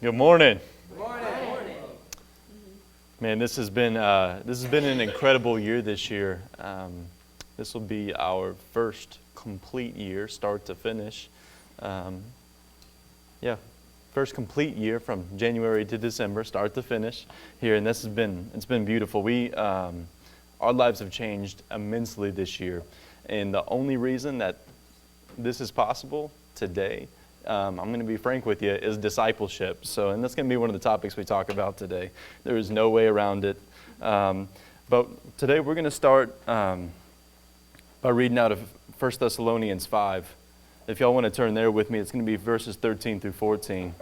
Good morning. Good morning. Man, this has been an incredible year this year. This will be our first complete year, start to finish. First complete year from January to December, start to finish here, and it's been beautiful. Our lives have changed immensely this year, and the only reason that this is possible today, I'm going to be frank with you, is discipleship. And that's going to be one of the topics we talk about today. There is no way around it. But today we're going to start by reading out of 1 Thessalonians 5. If y'all want to turn there with me, it's going to be verses 13 through 14.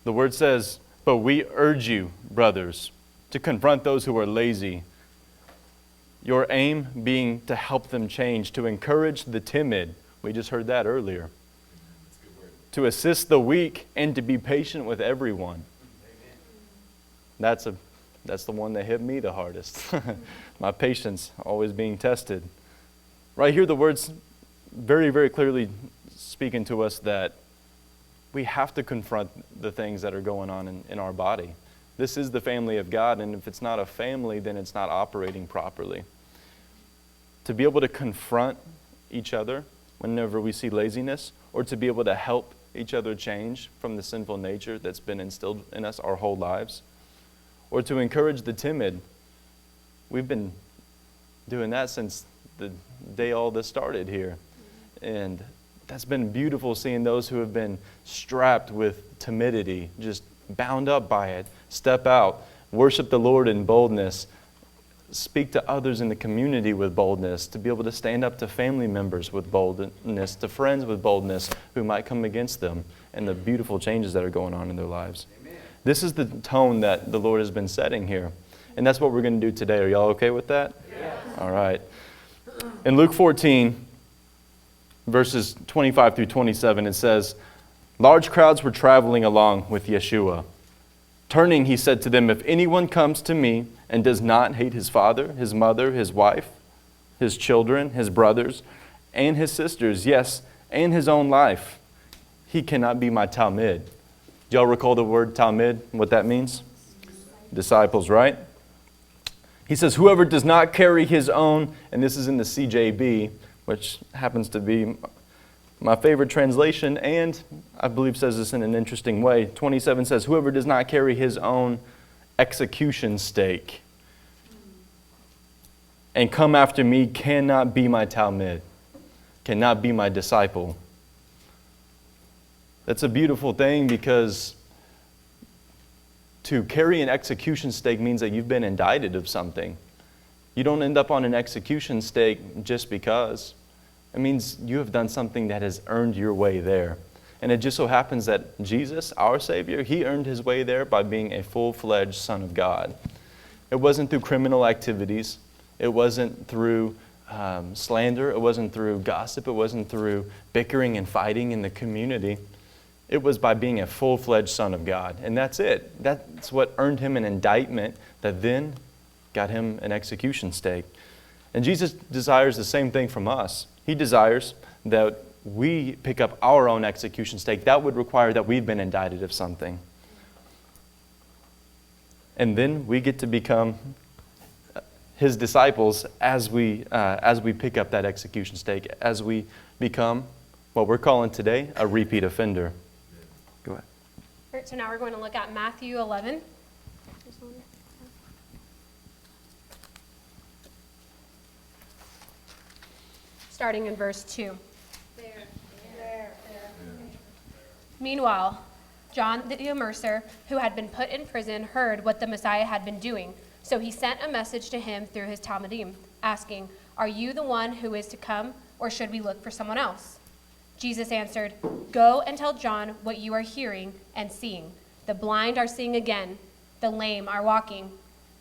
The word says, "But we urge you, brothers, to confront those who are lazy, your aim being to help them change, to encourage the timid." We just heard that earlier. To assist the weak, and to be patient with everyone. That's the one that hit me the hardest. My patience always being tested. Right here, the words very, very clearly speaking to us that we have to confront the things that are going on in our body. This is the family of God, and if it's not a family, then it's not operating properly. To be able to confront each other whenever we see laziness, or to be able to help each other change from the sinful nature that's been instilled in us our whole lives, or to encourage the timid. We've been doing that since the day all this started here. And that's been beautiful, seeing those who have been strapped with timidity, just bound up by it, step out, worship the Lord in boldness, speak to others in the community with boldness, to be able to stand up to family members with boldness, to friends with boldness who might come against them, and the beautiful changes that are going on in their lives. Amen. This is the tone that the Lord has been setting here. And that's what we're going to do today. Are y'all okay with that? Yes. All right. In Luke 14, verses 25 through 27, it says, "Large crowds were traveling along with Yeshua. Turning, he said to them, 'If anyone comes to me and does not hate his father, his mother, his wife, his children, his brothers, and his sisters, yes, and his own life, he cannot be my Talmid.'" Do y'all recall the word Talmid, what that means? Disciples, right? He says, "Whoever does not carry his own," and this is in the CJB, which happens to be my favorite translation, and I believe says this in an interesting way. 27 says, "Whoever does not carry his own execution stake and come after me cannot be my Talmid," cannot be my disciple. That's a beautiful thing, because to carry an execution stake means that you've been indicted of something. You don't end up on an execution stake just because. It means you have done something that has earned your way there. And it just so happens that Jesus, our Savior, he earned his way there by being a full-fledged Son of God. It wasn't through criminal activities. It wasn't through slander. It wasn't through gossip. It wasn't through bickering and fighting in the community. It was by being a full-fledged Son of God. And that's it. That's what earned him an indictment that then got him an execution stake. And Jesus desires the same thing from us. He desires that we pick up our own execution stake. That would require that we've been indicted of something. And then we get to become his disciples as we pick up that execution stake, as we become what we're calling today a repeat offender. Go ahead. All right, so now we're going to look at Matthew 11. Starting in verse 2. There. "Meanwhile, John the Immerser, who had been put in prison, heard what the Messiah had been doing. So he sent a message to him through his Talmudim, asking, 'Are you the one who is to come, or should we look for someone else?' Jesus answered, 'Go and tell John what you are hearing and seeing. The blind are seeing again, the lame are walking,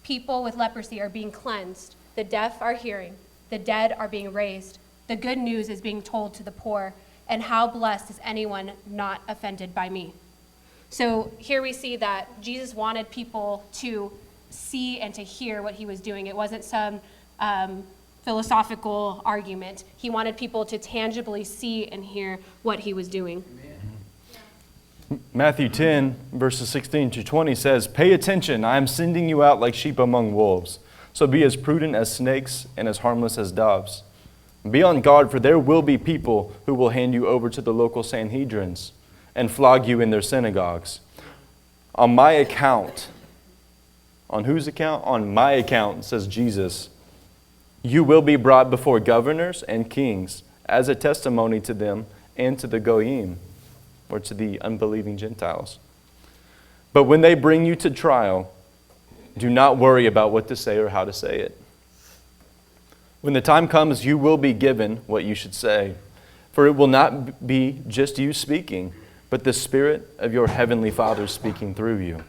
people with leprosy are being cleansed, the deaf are hearing, the dead are being raised. The good news is being told to the poor, and how blessed is anyone not offended by me.'" So here we see that Jesus wanted people to see and to hear what he was doing. It wasn't some philosophical argument. He wanted people to tangibly see and hear what he was doing. Amen. Matthew 10, verses 16 to 20 says, "Pay attention, I am sending you out like sheep among wolves. So be as prudent as snakes and as harmless as doves. Be on guard, for there will be people who will hand you over to the local Sanhedrins and flog you in their synagogues. On my account," on whose account? On my account, says Jesus, "you will be brought before governors and kings as a testimony to them and to the Goyim," or to the unbelieving Gentiles. "But when they bring you to trial, do not worry about what to say or how to say it. When the time comes, you will be given what you should say, for it will not be just you speaking, but the Spirit of your heavenly Father speaking through you."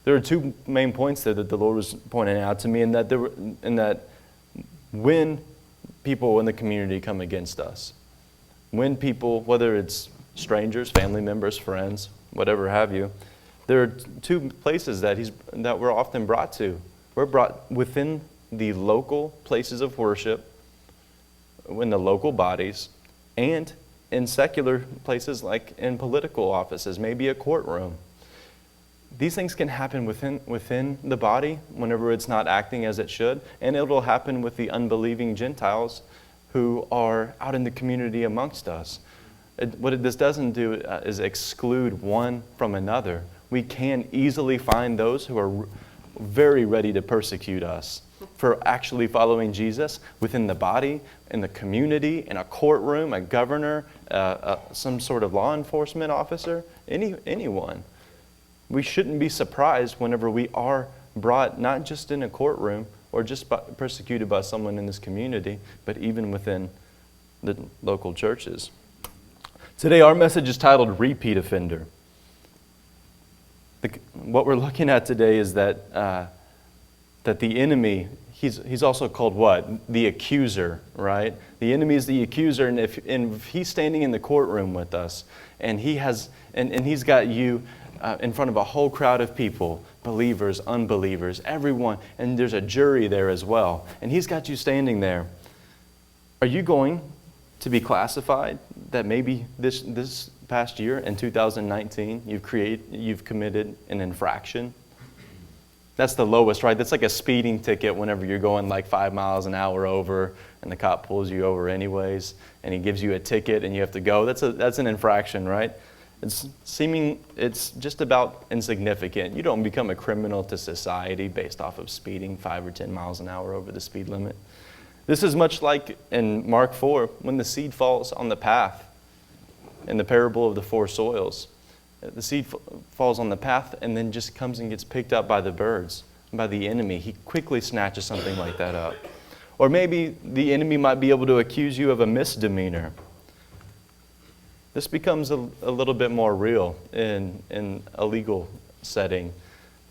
There are two main points there that the Lord was pointing out to me, and that when people in the community come against us, when people, whether it's strangers, family members, friends, whatever have you, there are two places that we're often brought to. We're brought within the local places of worship, in the local bodies, and in secular places like in political offices, maybe a courtroom. These things can happen within the body whenever it's not acting as it should, and it will happen with the unbelieving Gentiles who are out in the community amongst us. What this doesn't do is exclude one from another. We can easily find those who are very ready to persecute us for actually following Jesus within the body, in the community, in a courtroom, a governor, some sort of law enforcement officer, anyone. We shouldn't be surprised whenever we are brought not just in a courtroom or just persecuted by someone in this community, but even within the local churches. Today our message is titled Repeat Offender. What we're looking at today is that the enemy, he's also called what? The accuser, right? The enemy is the accuser, and if he's standing in the courtroom with us, and he's got you in front of a whole crowd of people, believers, unbelievers, everyone, and there's a jury there as well, and he's got you standing there. Are you going to be classified that maybe this past year in 2019 you've committed an infraction? That's the lowest, right? That's like a speeding ticket whenever you're going like 5 miles an hour over and the cop pulls you over anyways and he gives you a ticket and you have to go. That's an infraction, right? It's just about insignificant. You don't become a criminal to society based off of speeding 5 or 10 miles an hour over the speed limit. This is much like in Mark 4 when the seed falls on the path in the parable of the four soils. The seed falls on the path and then just comes and gets picked up by the birds, by the enemy. He quickly snatches something like that up. Or maybe the enemy might be able to accuse you of a misdemeanor. This becomes a little bit more real in a legal setting.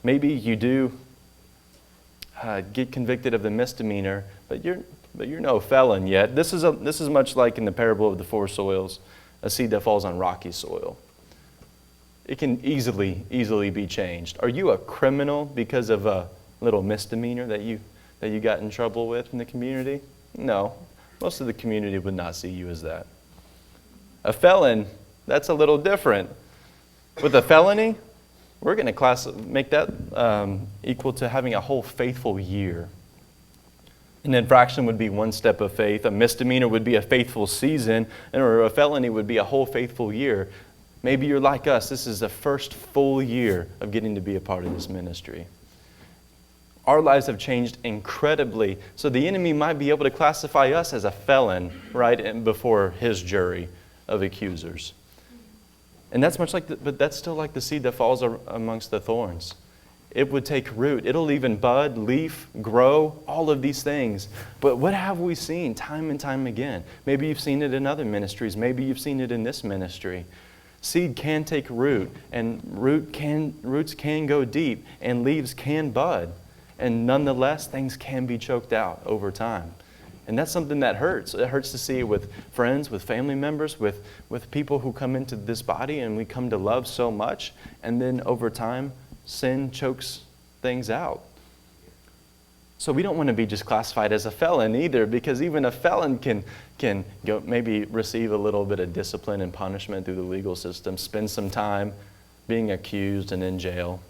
Maybe you do get convicted of the misdemeanor, but you're no felon yet. This is much like in the parable of the four soils, a seed that falls on rocky soil. It can easily be changed. Are you a criminal because of a little misdemeanor that you got in trouble with in the community? No. Most of the community would not see you as that. A felon, that's a little different. With a felony, we're going to make that equal to having a whole faithful year. An infraction would be one step of faith. A misdemeanor would be a faithful season, or a felony would be a whole faithful year. Maybe you're like us. This is the first full year of getting to be a part of this ministry. Our lives have changed incredibly, so the enemy might be able to classify us as a felon, right, and before his jury of accusers. And that's but that's still like the seed that falls amongst the thorns. It would take root. It'll even bud, leaf, grow, all of these things. But what have we seen time and time again? Maybe you've seen it in other ministries. Maybe you've seen it in this ministry. Seed can take root, and roots can go deep, and leaves can bud. And nonetheless, things can be choked out over time. And that's something that hurts. It hurts to see with friends, with family members, with people who come into this body and we come to love so much. And then over time, sin chokes things out. So we don't want to be just classified as a felon either, because even a felon can go maybe receive a little bit of discipline and punishment through the legal system, spend some time being accused and in jail.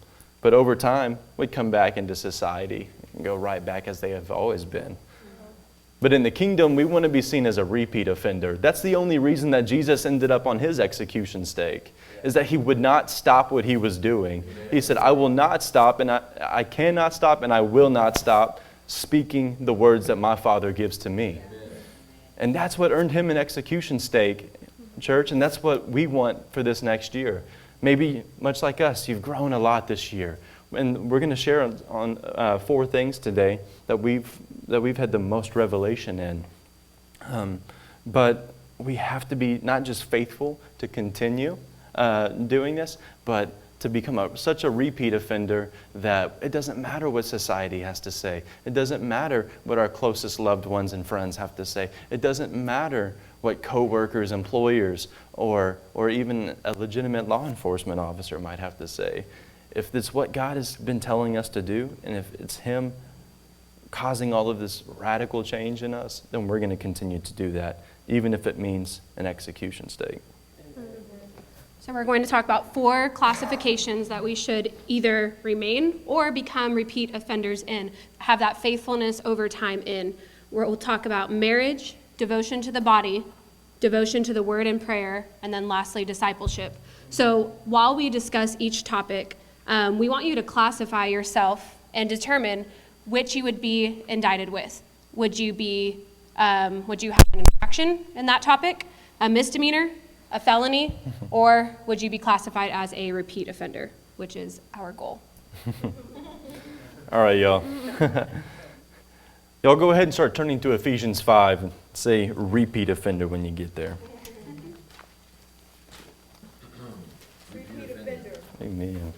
But over time, we come back into society and go right back as they have always been. But in the kingdom, we want to be seen as a repeat offender. That's the only reason that Jesus ended up on his execution stake, is that he would not stop what he was doing. He said, I will not stop, and I cannot stop, and I will not stop speaking the words that my Father gives to me. And that's what earned him an execution stake, church, and that's what we want for this next year. Maybe, much like us, you've grown a lot this year. And we're going to share on 4 things today that we've had the most revelation in. But we have to be not just faithful to continue doing this, but to become such a repeat offender that it doesn't matter what society has to say. It doesn't matter what our closest loved ones and friends have to say. It doesn't matter what coworkers, employers, or even a legitimate law enforcement officer might have to say. If it's what God has been telling us to do, and if it's Him causing all of this radical change in us, then we're going to continue to do that, even if it means an execution stake. So we're going to talk about 4 classifications that we should either remain or become repeat offenders in, have that faithfulness over time in. We'll talk about marriage, devotion to the body, devotion to the word and prayer, and then lastly, discipleship. So while we discuss each topic, we want you to classify yourself and determine which you would be indicted with. Would you have an infraction in that topic, a misdemeanor, a felony, or would you be classified as a repeat offender, which is our goal? All right, y'all. Y'all go ahead and start turning to Ephesians 5 and say repeat offender when you get there. Repeat offender. Amen.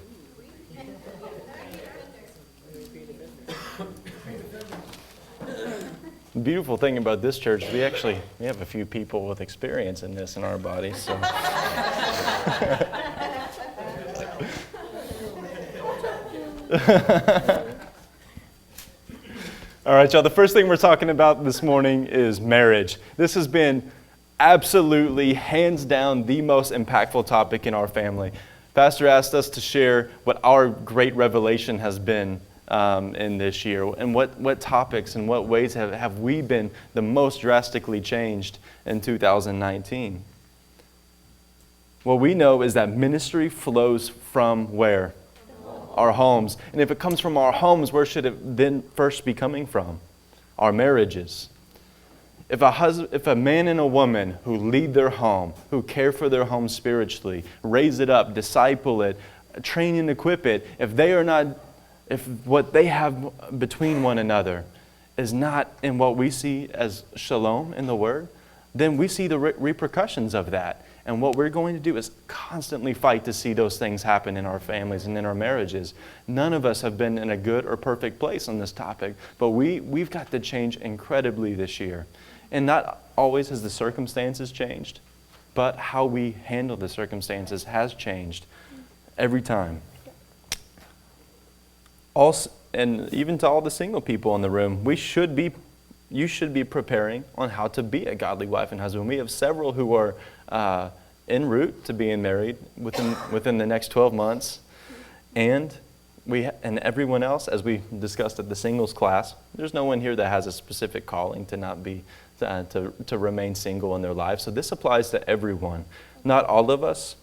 The beautiful thing about this church, we have a few people with experience in this in our body. So. All right, y'all, the first thing we're talking about this morning is marriage. This has been absolutely, hands down, the most impactful topic in our family. Pastor asked us to share what our great revelation has been in this year, and what topics and what ways have we been the most drastically changed in 2019. What we know is that ministry flows from where? Our homes. And if it comes from our homes, where should it then first be coming from? Our marriages. If a man and a woman who lead their home, who care for their home spiritually, raise it up, disciple it, train and equip it, if what they have between one another is not in what we see as shalom in the Word, then we see the repercussions of that. And what we're going to do is constantly fight to see those things happen in our families and in our marriages. None of us have been in a good or perfect place on this topic, but we've got to change incredibly this year. And not always has the circumstances changed, but how we handle the circumstances has changed every time. Also, and even to all the single people in the room, you should be preparing on how to be a godly wife and husband. We have several who are en route to being married within the next 12 months. And everyone else, as we discussed at the singles class, there's no one here that has a specific calling to remain single in their lives. So this applies to everyone. Not all of us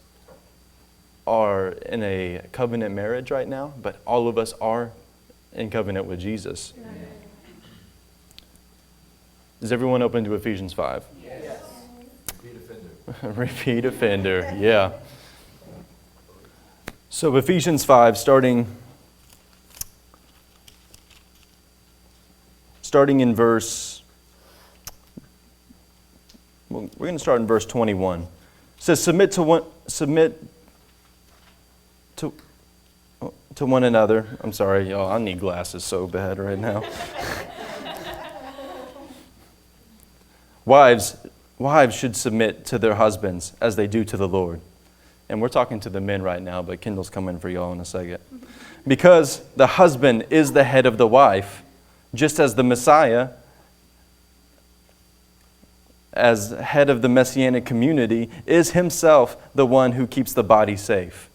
are in a covenant marriage right now, but all of us are in covenant with Jesus. Amen. Is everyone open to Ephesians 5? Yes. Repeat offender. Repeat offender, yeah. So Ephesians 5, starting in verse, we're going to start in verse 21. It says, submit to one another. I'm sorry, y'all, I need glasses so bad right now. Wives should submit to their husbands as they do to the Lord. And we're talking to the men right now, but Kendall's coming for y'all in a second. Because the husband is the head of the wife, just as the Messiah, as head of the Messianic community, is himself the one who keeps the body safe.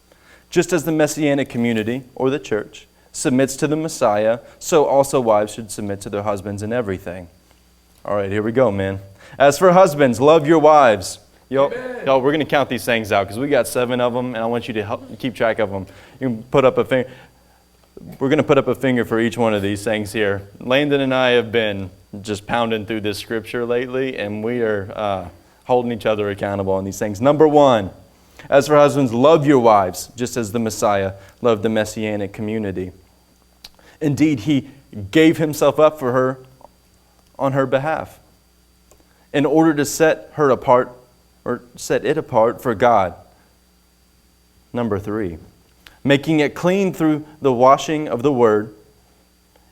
Just as the Messianic community, or the church, submits to the Messiah, so also wives should submit to their husbands in everything. All right, here we go, man. As for husbands, love your wives. Y'all, we're going to count these things out because we got 7 of them, and I want you to help keep track of them. You can put up a finger. We're going to put up a finger for each one of these things here. Landon and I have been just pounding through this scripture lately, and we are holding each other accountable on these things. Number 1, as for husbands, love your wives, just as the Messiah loved the Messianic community. Indeed, he gave himself up for her on her behalf in order to set her apart, or set it apart for God. Number 3, making it clean through the washing of the Word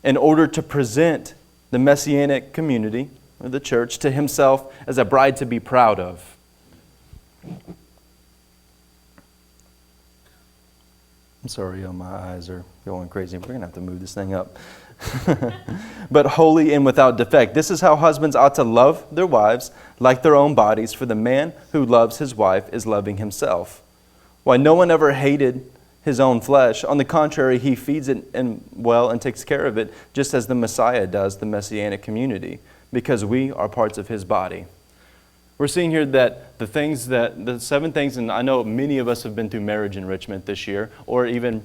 in order to present the Messianic community, or the church, to himself as a bride to be proud of. I'm sorry, my eyes are going crazy. We're going to have to move this thing up. But holy and without defect. This is how husbands ought to love their wives like their own bodies, for the man who loves his wife is loving himself. Why, no one ever hated his own flesh. On the contrary, he feeds it and takes care of it, just as the Messiah does the Messianic community, because we are parts of his body. We're seeing here that the 7 things, and I know many of us have been through marriage enrichment this year, or even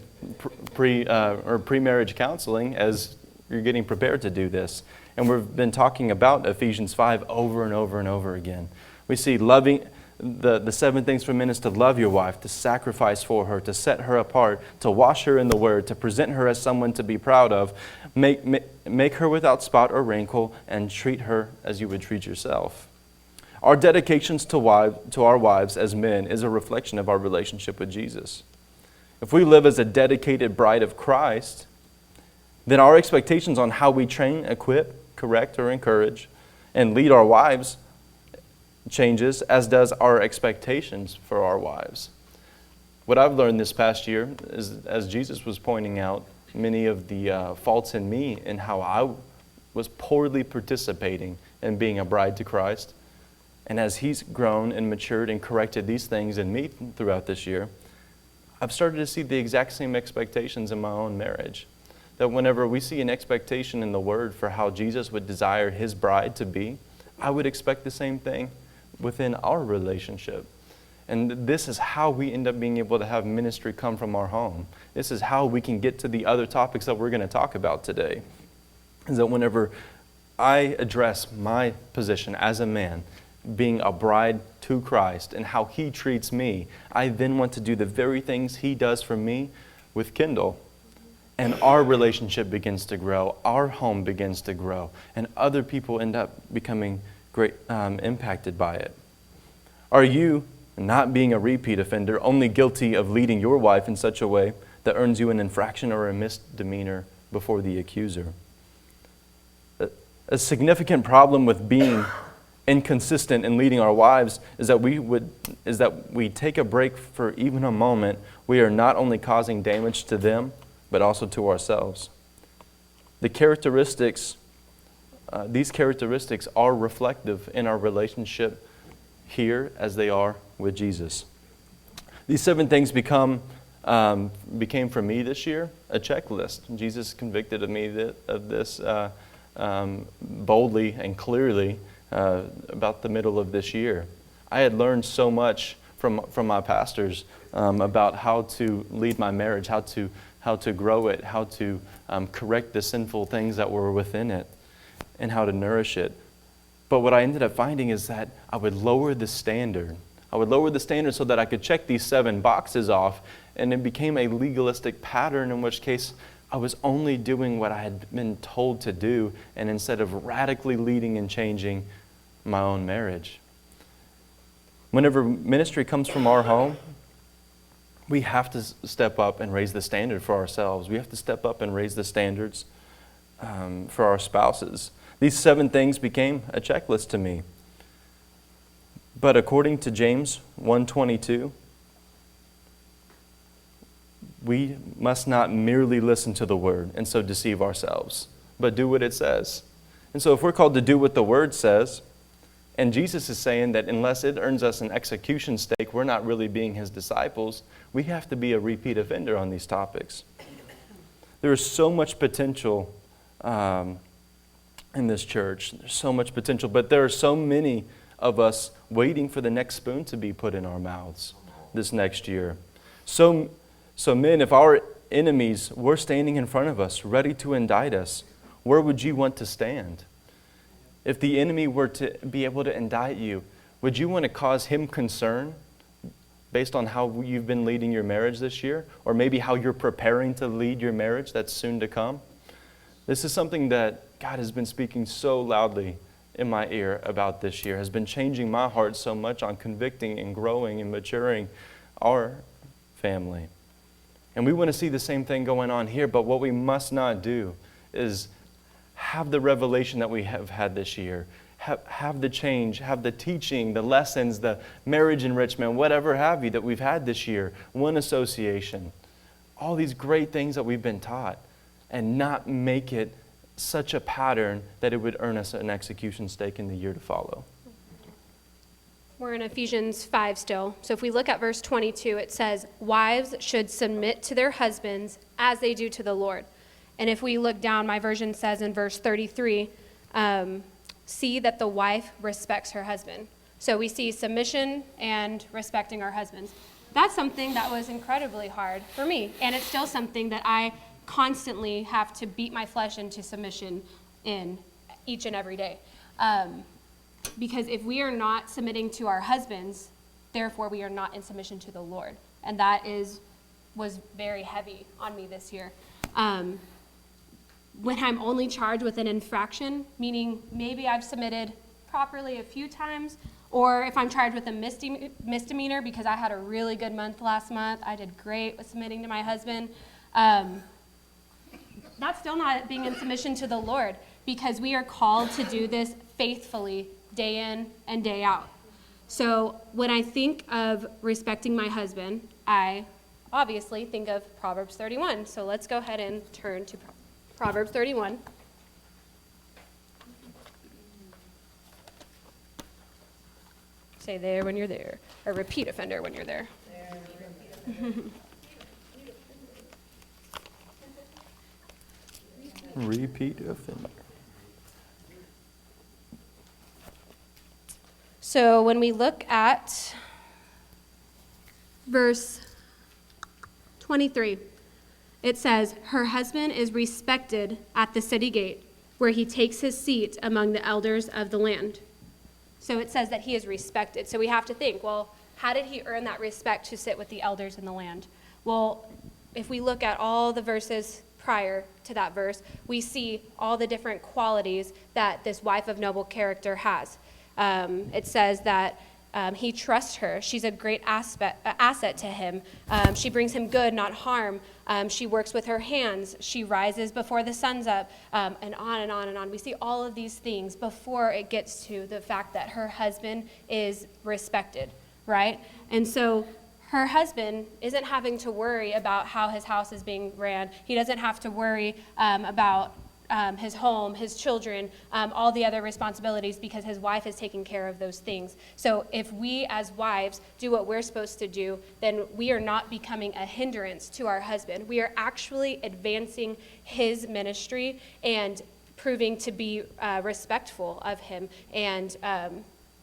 pre-marriage counseling as you're getting prepared to do this. And we've been talking about Ephesians 5 over and over and over again. We see loving, the 7 things for men is to love your wife, to sacrifice for her, to set her apart, to wash her in the Word, to present her as someone to be proud of, make her without spot or wrinkle, and treat her as you would treat yourself. Our dedications to our wives as men is a reflection of our relationship with Jesus. If we live as a dedicated bride of Christ, then our expectations on how we train, equip, correct, or encourage, and lead our wives changes, as does our expectations for our wives. What I've learned this past year is, as Jesus was pointing out, many of the faults in me and how I was poorly participating in being a bride to Christ. And as he's grown and matured and corrected these things in me throughout this year, I've started to see the exact same expectations in my own marriage. That whenever we see an expectation in the Word for how Jesus would desire his bride to be, I would expect the same thing within our relationship. And this is how we end up being able to have ministry come from our home. This is how we can get to the other topics that we're going to talk about today. Is that whenever I address my position as a man, being a bride to Christ and how he treats me, I then want to do the very things he does for me with Kendall. And our relationship begins to grow, our home begins to grow, and other people end up becoming great impacted by it. Are you, not being a repeat offender, only guilty of leading your wife in such a way that earns you an infraction or a misdemeanor before the accuser? A significant problem with being inconsistent in leading our wives is that we take a break for even a moment. We are not only causing damage to them, but also to ourselves. These characteristics are reflective in our relationship here as they are with Jesus. These 7 things became for me this year a checklist. Jesus convicted me of this boldly and clearly about the middle of this year. I had learned so much from my pastors about how to lead my marriage, how to grow it, how to correct the sinful things that were within it, and how to nourish it. But what I ended up finding is that I would lower the standard. I would lower the standard so that I could check these 7 boxes off, and it became a legalistic pattern, in which case I was only doing what I had been told to do, and instead of radically leading and changing my own marriage. Whenever ministry comes from our home, we have to step up and raise the standard for ourselves. We have to step up and raise the standards for our spouses. These 7 things became a checklist to me. But according to James 1:22, we must not merely listen to the word and so deceive ourselves. but do what it says. And so if we're called to do what the Word says, and Jesus is saying that unless it earns us an execution stake, we're not really being His disciples, we have to be a repeat offender on these topics. There is so much potential in this church. There's so much potential, but there are so many of us waiting for the next spoon to be put in our mouths this next year. So men, if our enemies were standing in front of us, ready to indict us, where would you want to stand? If the enemy were to be able to indict you, would you want to cause him concern based on how you've been leading your marriage this year? Or maybe how you're preparing to lead your marriage that's soon to come? This is something that God has been speaking so loudly in my ear about this year, has been changing my heart so much on convicting and growing and maturing our family. And we want to see the same thing going on here, but what we must not do is have the revelation that we have had this year, have the change, have the teaching, the lessons, the marriage enrichment, whatever have you that we've had this year, one association, all these great things that we've been taught, and not make it such a pattern that it would earn us an execution stake in the year to follow. We're in Ephesians 5 still. So if we look at verse 22, it says, wives should submit to their husbands as they do to the Lord. And if we look down, my version says in verse 33, see that the wife respects her husband. So we see submission and respecting our husbands. That's something that was incredibly hard for me. And it's still something that I constantly have to beat my flesh into submission in each and every day. Because if we are not submitting to our husbands, therefore we are not in submission to the Lord. And that was very heavy on me this year. When I'm only charged with an infraction, meaning maybe I've submitted properly a few times, or if I'm charged with a misdemeanor because I had a really good month last month, I did great with submitting to my husband, that's still not being in submission to the Lord, because we are called to do this faithfully day in and day out. So when I think of respecting my husband, I obviously think of Proverbs 31. So let's go ahead and turn to Proverbs 31. Say there when you're there, or repeat offender when you're there. Repeat offender. So when we look at verse 23, it says, her husband is respected at the city gate, where he takes his seat among the elders of the land. So it says that he is respected. So we have to think, well, how did he earn that respect to sit with the elders in the land? Well, if we look at all the verses prior to that verse, we see all the different qualities that this wife of noble character has. It says that he trusts her. She's a great asset to him. She brings him good, not harm. She works with her hands. She rises before the sun's up, and on and on and on. We see all of these things before it gets to the fact that her husband is respected, right? And so her husband isn't having to worry about how his house is being ran. He doesn't have to worry about his home, his children, all the other responsibilities, because his wife is taking care of those things. So if we as wives do what we're supposed to do, then we are not becoming a hindrance to our husband. We are actually advancing his ministry and proving to be respectful of him, and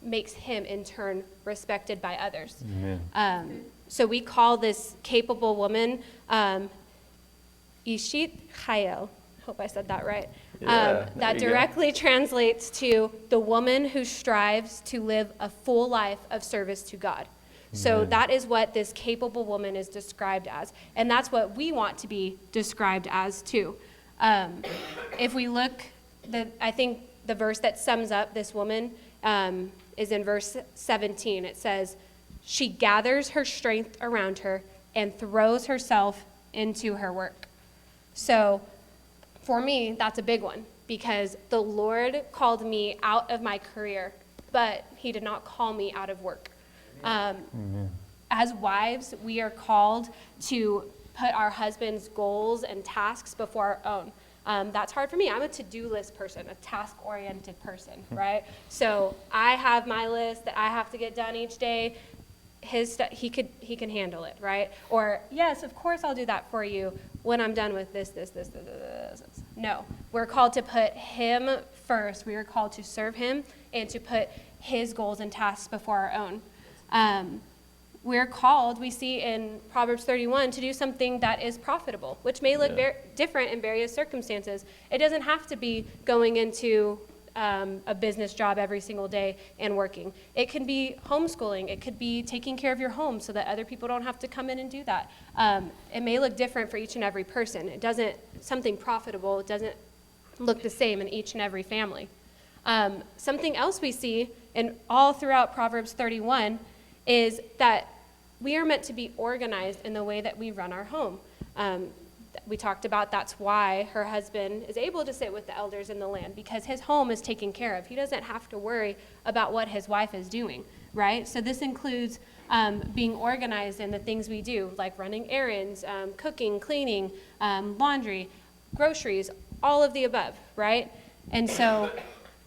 makes him in turn respected by others. Amen. So we call this capable woman Ishit Chayel. Hope I said that right. That directly translates to the woman who strives to live a full life of service to God. So that is what this capable woman is described as. And that's what we want to be described as too. If we look, I think the verse that sums up this woman is in verse 17. It says, she gathers her strength around her and throws herself into her work. So for me, that's a big one, because the Lord called me out of my career, but he did not call me out of work. As wives, we are called to put our husband's goals and tasks before our own. That's hard for me. I'm a to-do list person, a task-oriented person, right? So I have my list that I have to get done each day. He can handle it, right? Or, yes, of course I'll do that for you when I'm done with this. No, we're called to put him first. We are called to serve him and to put his goals and tasks before our own. We're called, we see in Proverbs 31, to do something that is profitable, which may look different in various circumstances. It doesn't have to be going into a business job every single day and working. It can be homeschooling. It could be taking care of your home so that other people don't have to come in and do that. It may look different for each and every person. Something profitable, it doesn't look the same in each and every family. Something else we see in all throughout Proverbs 31 is that we are meant to be organized in the way that we run our home. We talked about that's why her husband is able to sit with the elders in the land, because his home is taken care of. He doesn't have to worry about what his wife is doing, right? So this includes being organized in the things we do, like running errands, cooking, cleaning, laundry, groceries, all of the above, right? And so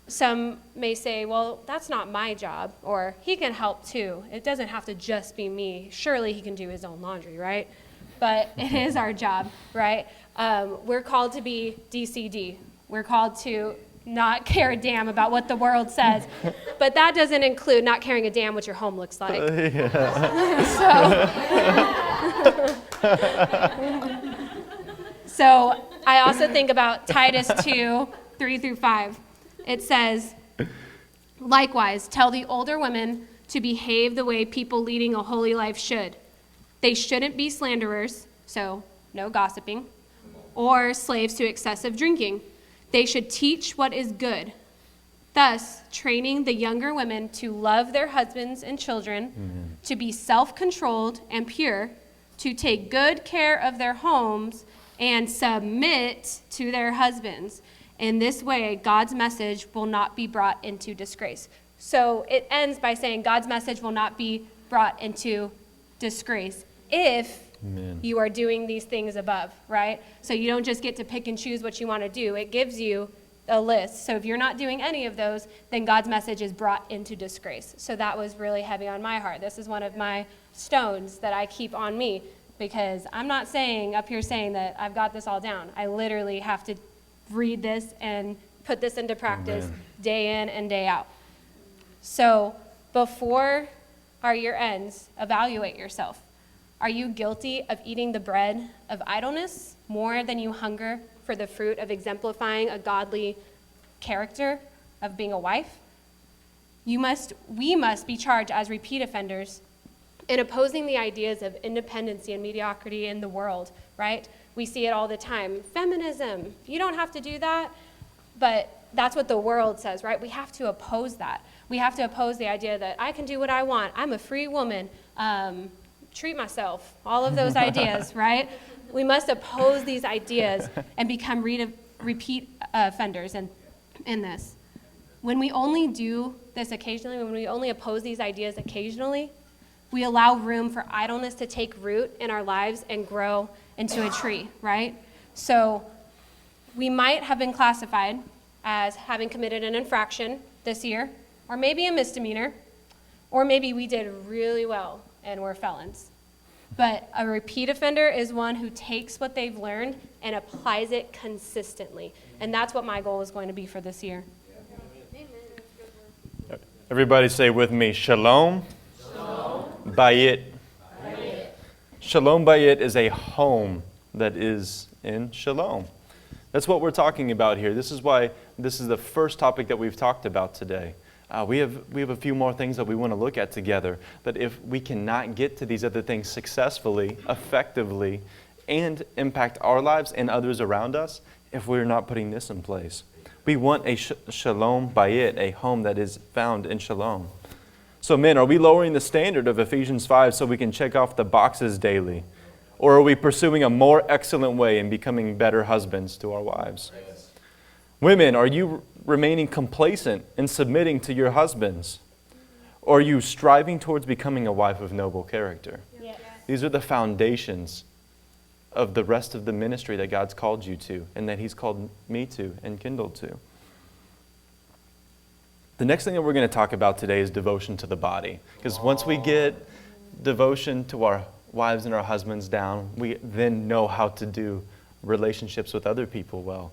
some may say, well, that's not my job, or he can help too. It doesn't have to just be me. Surely he can do his own laundry, right? But it is our job, right? We're called to be DCD. We're called to not care a damn about what the world says. But that doesn't include not caring a damn what your home looks like. So I also think about Titus 2, 3-5. It says, likewise, tell the older women to behave the way people leading a holy life should. They shouldn't be slanderers, so no gossiping, or slaves to excessive drinking. They should teach what is good, thus training the younger women to love their husbands and children, to be self-controlled and pure, to take good care of their homes, and submit to their husbands. In this way, God's message will not be brought into disgrace. So it ends by saying God's message will not be brought into disgrace if you are doing these things above, right? So you don't just get to pick and choose what you want to do. It gives you a list. So if you're not doing any of those, then God's message is brought into disgrace. So that was really heavy on my heart. This is one of my stones that I keep on me, because I'm not up here saying that I've got this all down. I literally have to read this and put this into practice day in and day out. So before our year ends, evaluate yourself. Are you guilty of eating the bread of idleness more than you hunger for the fruit of exemplifying a godly character of being a wife? We must be charged as repeat offenders in opposing the ideas of independency and mediocrity in the world, right? We see it all the time. Feminism, you don't have to do that, but that's what the world says, right? We have to oppose that. We have to oppose the idea that I can do what I want. I'm a free woman. Treat myself. All of those ideas, right? We must oppose these ideas and become repeat offenders in this. When we only do this occasionally, when we only oppose these ideas occasionally, we allow room for idleness to take root in our lives and grow into a tree, right? So we might have been classified as having committed an infraction this year, or maybe a misdemeanor, or maybe we did really well and we're felons. But a repeat offender is one who takes what they've learned and applies it consistently. And that's what my goal is going to be for this year. Everybody say with me, Shalom. Bayit. Shalom Bayit is a home that is in Shalom. That's what we're talking about here. This is why this is the first topic that we've talked about today. We have a few more things that we want to look at together. But if we cannot get to these other things successfully, effectively, and impact our lives and others around us, if we're not putting this in place. We want a Shalom Bayit, a home that is found in Shalom. So men, are we lowering the standard of Ephesians 5 so we can check off the boxes daily? Or are we pursuing a more excellent way and becoming better husbands to our wives? Yes. Women, are you remaining complacent and submitting to your husbands? Or are you striving towards becoming a wife of noble character? Yes. These are the foundations of the rest of the ministry that God's called you to and that He's called me to and kindled to. The next thing that we're going to talk about today is devotion to the body. Because once we get devotion to our wives and our husbands down, we then know how to do relationships with other people well.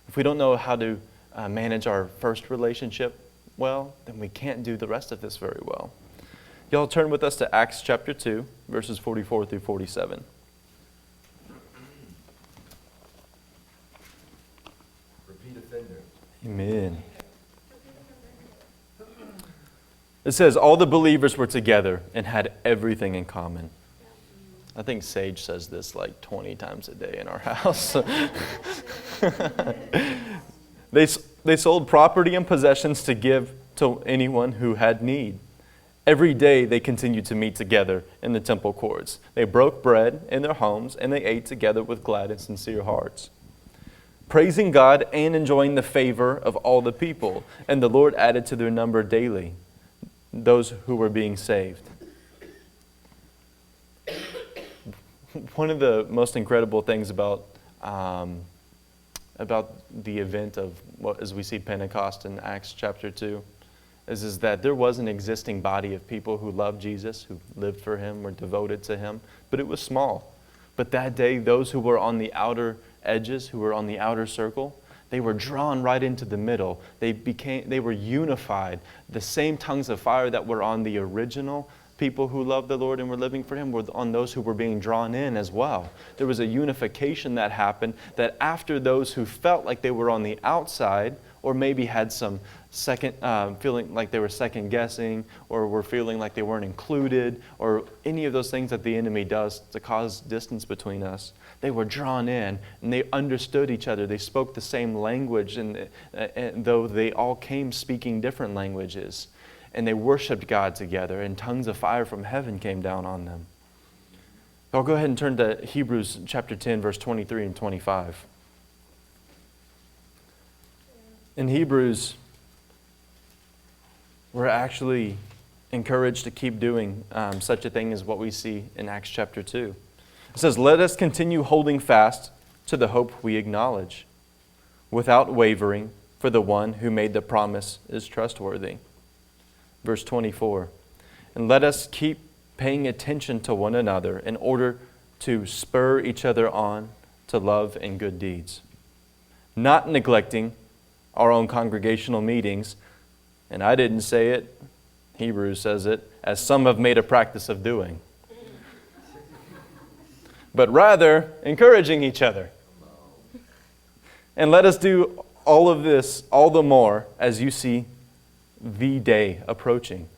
If we don't know how to manage our first relationship well, then we can't do the rest of this very well. Y'all turn with us to Acts chapter 2, verses 44 through 47. Repeat offender. Amen. It says, all the believers were together and had everything in common. I think Sage says this like 20 times a day in our house. They sold property and possessions to give to anyone who had need. Every day they continued to meet together in the temple courts. They broke bread in their homes and they ate together with glad and sincere hearts, praising God and enjoying the favor of all the people. And the Lord added to their number daily those who were being saved. One of the most incredible things about the event of what, as we see Pentecost in Acts chapter 2, is that there was an existing body of people who loved Jesus, who lived for Him, were devoted to Him, but it was small. But that day, those who were on the outer edges, who were on the outer circle, they were drawn right into the middle. They were unified. The same tongues of fire that were on the original people who loved the Lord and were living for Him were on those who were being drawn in as well. There was a unification that happened, that after those who felt like they were on the outside, or maybe had some feeling like they were second guessing, or were feeling like they weren't included, or any of those things that the enemy does to cause distance between us, they were drawn in and they understood each other. They spoke the same language, and though they all came speaking different languages. And they worshiped God together, and tongues of fire from heaven came down on them. I'll go ahead and turn to Hebrews chapter 10, verse 23 and 25. In Hebrews, we're actually encouraged to keep doing such a thing as what we see in Acts chapter 2. It says, let us continue holding fast to the hope we acknowledge, without wavering, for the one who made the promise is trustworthy. Verse 24, and let us keep paying attention to one another in order to spur each other on to love and good deeds, not neglecting our own congregational meetings, and I didn't say it, Hebrews says it, as some have made a practice of doing, but rather encouraging each other. And let us do all of this all the more as you see the day approaching.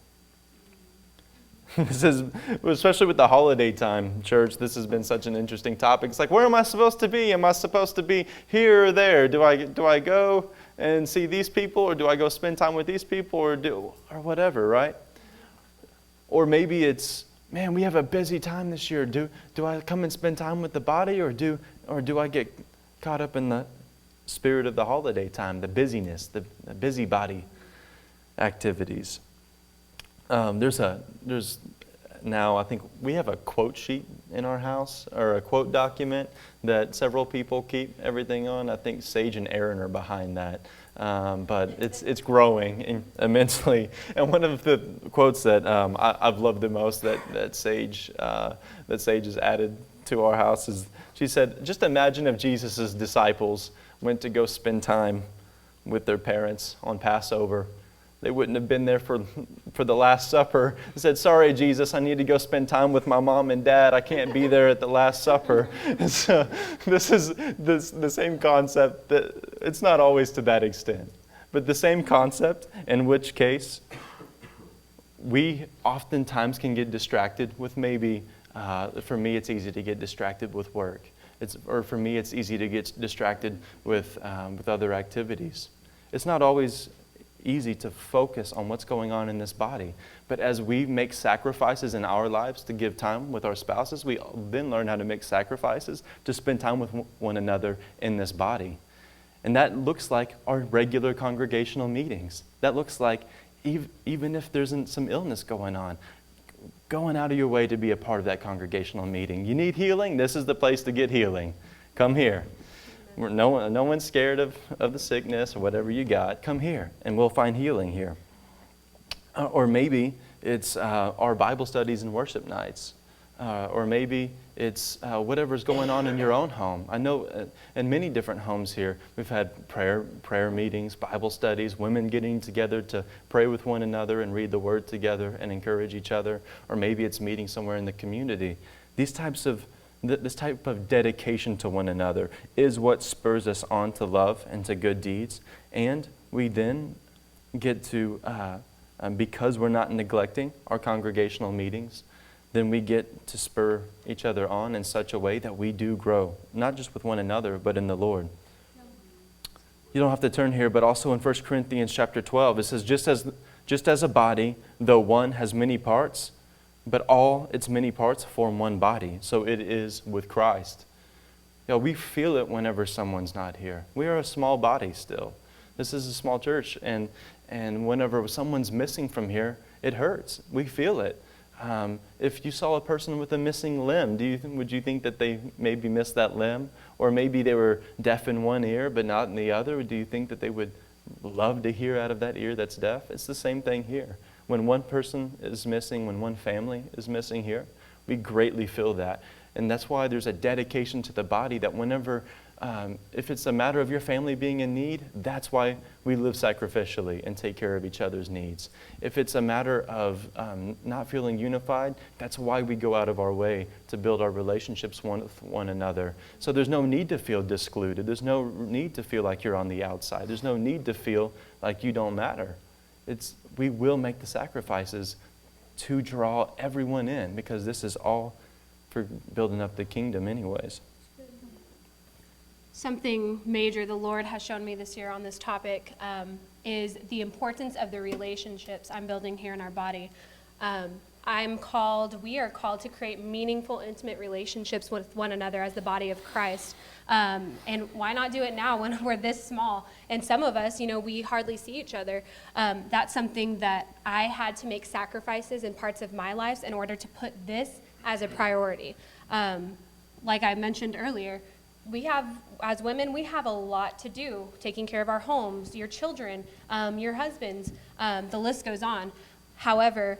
This is, especially with the holiday time, church, this has been such an interesting topic. It's like, where am I supposed to be? Am I supposed to be here or there? Do I go and see these people, or do I go spend time with these people, or whatever, right? Or maybe it's, man, we have a busy time this year. Do I come and spend time with the body, or do I get caught up in the spirit of the holiday time, the busyness, the busybody activities? There's now, I think we have a quote sheet in our house, or a quote document that several people keep everything on. I think Sage and Aaron are behind that, but it's growing immensely. And one of the quotes that I've loved the most that Sage has added to our house is, she said, just imagine if Jesus' disciples went to go spend time with their parents on Passover. They wouldn't have been there for the Last Supper. They said, sorry, Jesus, I need to go spend time with my mom and dad. I can't be there at the Last Supper. And so this is the same concept. That it's not always to that extent, but the same concept, in which case we oftentimes can get distracted with maybe, for me, it's easy to get distracted with work. Or for me, it's easy to get distracted with other activities. It's not always easy to focus on what's going on in this body. But as we make sacrifices in our lives to give time with our spouses, we then learn how to make sacrifices to spend time with one another in this body. And that looks like our regular congregational meetings. That looks like even if there's some illness going on, going out of your way to be a part of that congregational meeting. You need healing? This is the place to get healing. Come here. No one's scared of the sickness or whatever you got. Come here, and we'll find healing here. Or maybe it's our Bible studies and worship nights. Or maybe it's whatever's going on in your own home. I know in many different homes here, we've had prayer meetings, Bible studies, women getting together to pray with one another and read the Word together and encourage each other. Or maybe it's meeting somewhere in the community. This type of dedication to one another is what spurs us on to love and to good deeds. And we then get to, because we're not neglecting our congregational meetings, then we get to spur each other on in such a way that we do grow, not just with one another, but in the Lord. You don't have to turn here, but also in 1 Corinthians chapter 12, it says, just as a body, though one has many parts, but all its many parts form one body. So it is with Christ. We feel it whenever someone's not here. We are a small body still. This is a small church, and whenever someone's missing from here, it hurts. We feel it. If you saw a person with a missing limb, would you think that they maybe missed that limb? Or maybe they were deaf in one ear but not in the other? Do you think that they would love to hear out of that ear that's deaf? It's the same thing here. When one person is missing, when one family is missing here, we greatly feel that. And that's why there's a dedication to the body that whenever, if it's a matter of your family being in need, that's why we live sacrificially and take care of each other's needs. If it's a matter of not feeling unified, that's why we go out of our way to build our relationships with one another. So there's no need to feel discluded. There's no need to feel like you're on the outside. There's no need to feel like you don't matter. We will make the sacrifices to draw everyone in, because this is all for building up the kingdom anyways. Something major the Lord has shown me this year on this topic is the importance of the relationships I'm building here in our body. We are called to create meaningful, intimate relationships with one another as the body of Christ. And why not do it now when we're this small? And some of us, we hardly see each other. That's something that I had to make sacrifices in parts of my life in order to put this as a priority. Like I mentioned earlier, as women, we have a lot to do, taking care of our homes, your children, your husbands, the list goes on. However,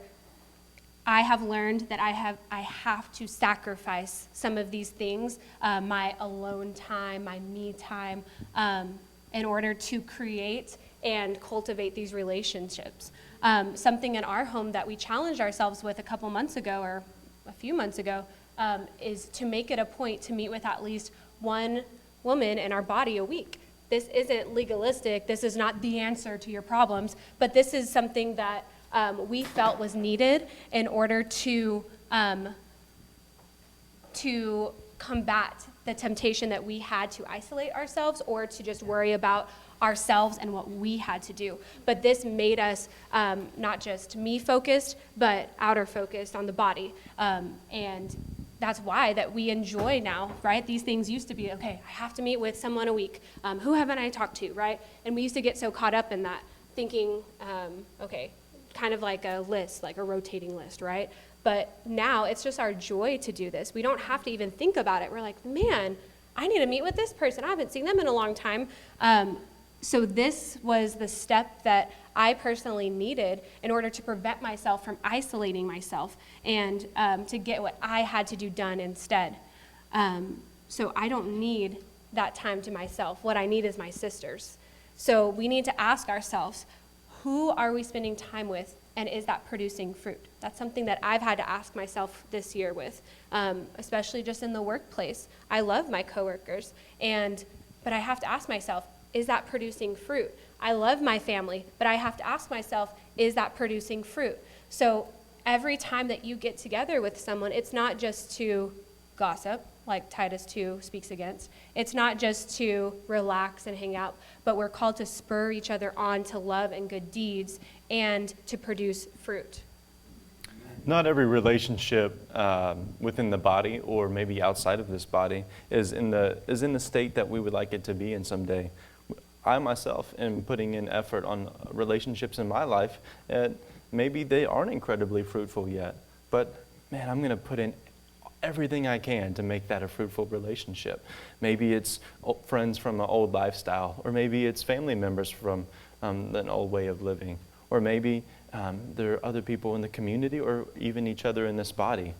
I have learned that I have to sacrifice some of these things, my alone time, my me time, in order to create and cultivate these relationships. Something in our home that we challenged ourselves with a couple months ago, or a few months ago, is to make it a point to meet with at least one woman in our body a week. This isn't legalistic. This is not the answer to your problems, but this is something that we felt was needed in order to combat the temptation that we had to isolate ourselves or to just worry about ourselves and what we had to do. But this made us not just me focused, but outer focused on the body. And that's why that we enjoy now, right? These things used to be, okay, I have to meet with someone a week. Who haven't I talked to, right? And we used to get so caught up in that, thinking, okay, kind of like a list, like a rotating list, right? But now it's just our joy to do this. We don't have to even think about it. We're like, man, I need to meet with this person. I haven't seen them in a long time. So this was the step that I personally needed in order to prevent myself from isolating myself and to get what I had to do done instead. So I don't need that time to myself. What I need is my sisters. So we need to ask ourselves, who are we spending time with, and is that producing fruit? That's something that I've had to ask myself this year with, especially just in the workplace. I love my coworkers, but I have to ask myself, is that producing fruit? I love my family, but I have to ask myself, is that producing fruit? So every time that you get together with someone, it's not just to gossip, like Titus 2 speaks against. It's not just to relax and hang out, but we're called to spur each other on to love and good deeds and to produce fruit. Not every relationship within the body or maybe outside of this body is in the state that we would like it to be in someday. I myself am putting in effort on relationships in my life, and maybe they aren't incredibly fruitful yet. but man, I'm going to put in everything I can to make that a fruitful relationship. Maybe it's friends from an old lifestyle, or maybe it's family members from an old way of living, or maybe there are other people in the community, or even each other in this body.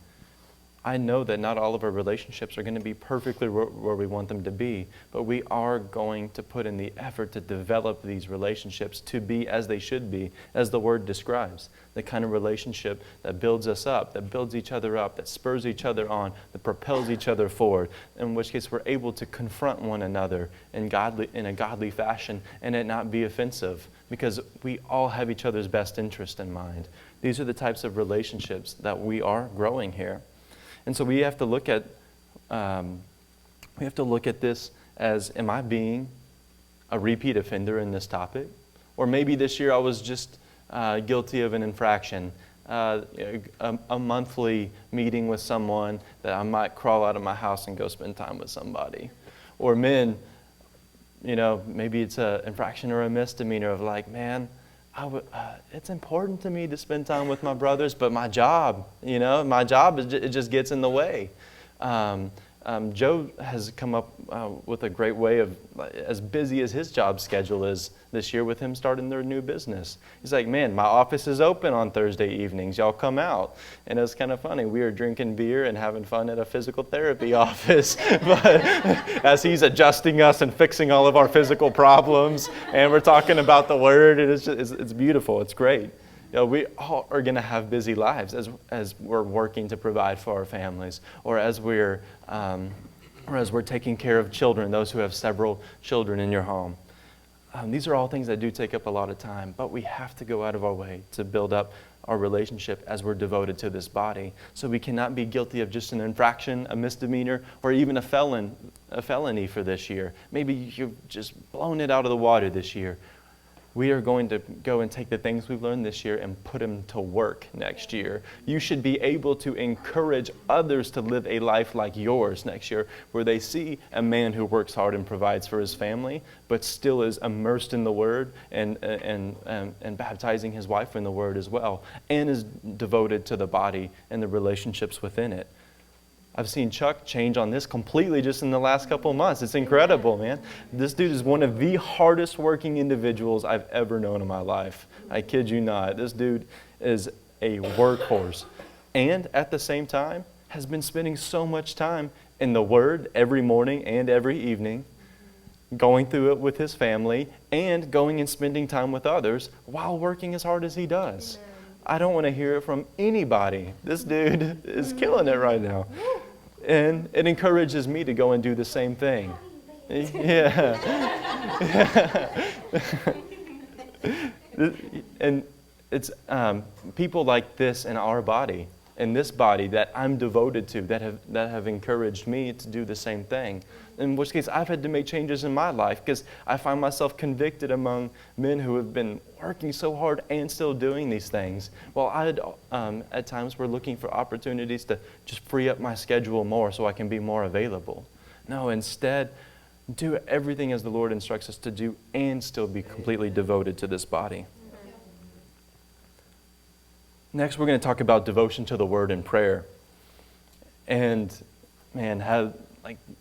I know that not all of our relationships are going to be perfectly where we want them to be, but we are going to put in the effort to develop these relationships to be as they should be, as the Word describes. The kind of relationship that builds us up, that builds each other up, that spurs each other on, that propels each other forward, in which case we're able to confront one another in a godly fashion and it not be offensive, because we all have each other's best interest in mind. These are the types of relationships that we are growing here. And so we have to look at this as, am I being a repeat offender in this topic? Or maybe this year I was just guilty of an infraction, a monthly meeting with someone that I might crawl out of my house and go spend time with somebody. Or men, maybe it's an infraction or a misdemeanor of like, man, it's important to me to spend time with my brothers, but my job, it just gets in the way. Joe has come up with a great way of, as busy as his job schedule is this year with him starting their new business. He's like, man, my office is open on Thursday evenings. Y'all come out. And it was kind of funny. We were drinking beer and having fun at a physical therapy office. But as he's adjusting us and fixing all of our physical problems, and we're talking about the Word, it's beautiful. It's great. We all are going to have busy lives as we're working to provide for our families, or as we're taking care of children, those who have several children in your home. These are all things that do take up a lot of time, but we have to go out of our way to build up our relationship as we're devoted to this body. So we cannot be guilty of just an infraction, a misdemeanor, or even a felony for this year. Maybe you've just blown it out of the water this year. We are going to go and take the things we've learned this year and put them to work next year. You should be able to encourage others to live a life like yours next year, where they see a man who works hard and provides for his family, but still is immersed in the Word and baptizing his wife in the Word as well, and is devoted to the body and the relationships within it. I've seen Chuck change on this completely just in the last couple of months. It's incredible, man. This dude is one of the hardest working individuals I've ever known in my life. I kid you not. This dude is a workhorse. And at the same time, has been spending so much time in the Word every morning and every evening, going through it with his family, and going and spending time with others while working as hard as he does. Amen. I don't want to hear it from anybody. This dude is killing it right now. And it encourages me to go and do the same thing. Yeah. And it's people like this in our body, in this body that I'm devoted to, that have encouraged me to do the same thing. In which case, I've had to make changes in my life because I find myself convicted among men who have been working so hard and still doing these things. While at times we're looking for opportunities to just free up my schedule more so I can be more available. No, instead, do everything as the Lord instructs us to do and still be completely devoted to this body. Next, we're going to talk about devotion to the Word and prayer. And man,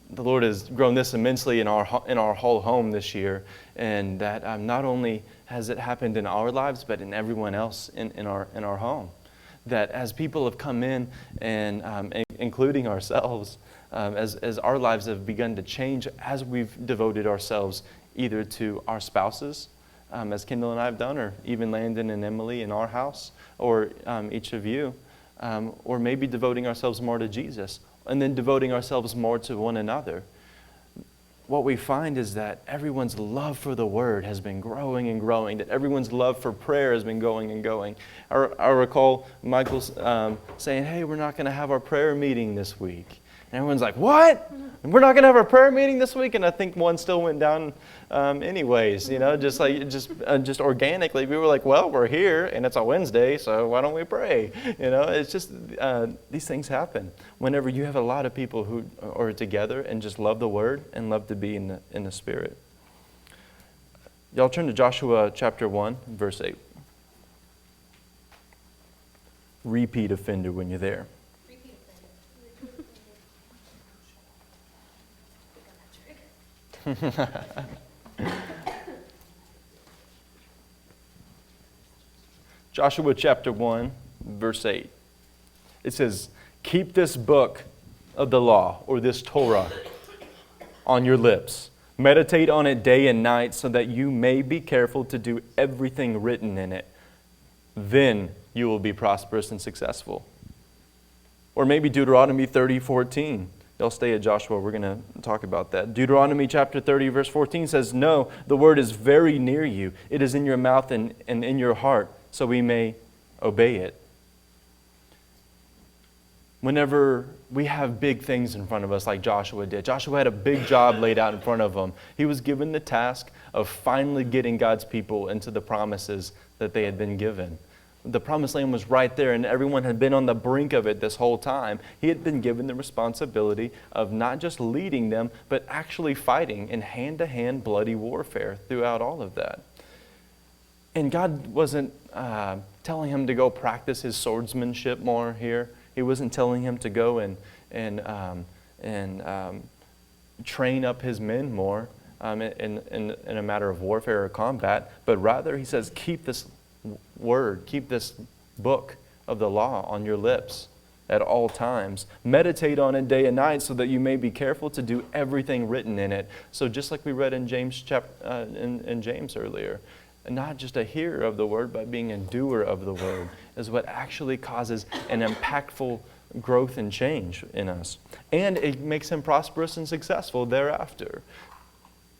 the Lord has grown this immensely in our whole home this year, and that not only has it happened in our lives, but in everyone else in our home. That as people have come in, and including ourselves, as our lives have begun to change, as we've devoted ourselves either to our spouses, as Kendall and I have done, or even Landon and Emily in our house, or each of you, or maybe devoting ourselves more to Jesus, and then devoting ourselves more to one another. What we find is that everyone's love for the Word has been growing and growing, that everyone's love for prayer has been going and going. I recall Michael saying, hey, we're not going to have our prayer meeting this week. And everyone's like, what? We're not going to have our prayer meeting this week? And I think one still went down anyways, just organically. We were like, well, we're here, and it's a Wednesday, so why don't we pray? It's just, these things happen. Whenever you have a lot of people who are together and just love the Word and love to be in the Spirit. Y'all turn to Joshua chapter 1, verse 8. repeat offender when you're there. Joshua chapter 1, verse 8. It says, keep this book of the law, or this Torah, on your lips. Meditate on it day and night so that you may be careful to do everything written in it. Then you will be prosperous and successful. Or maybe Deuteronomy 30:14. They'll stay at Joshua. We're going to talk about that. Deuteronomy chapter 30, verse 14 says, no, the word is very near you. It is in your mouth and in your heart, so we may obey it. Whenever we have big things in front of us like Joshua did, Joshua had a big job laid out in front of him. He was given the task of finally getting God's people into the promises that they had been given. The promised land was right there, and everyone had been on the brink of it this whole time. He had been given the responsibility of not just leading them, but actually fighting in hand-to-hand bloody warfare throughout all of that. And God wasn't telling him to go practice his swordsmanship more here. He wasn't telling him to go and train up his men more in a matter of warfare or combat, but rather he says, keep this word, keep this book of the law on your lips at all times. Meditate on it day and night so that you may be careful to do everything written in it. So just like we read in James in James earlier, not just a hearer of the word, but being a doer of the word is what actually causes an impactful growth and change in us. And it makes him prosperous and successful thereafter.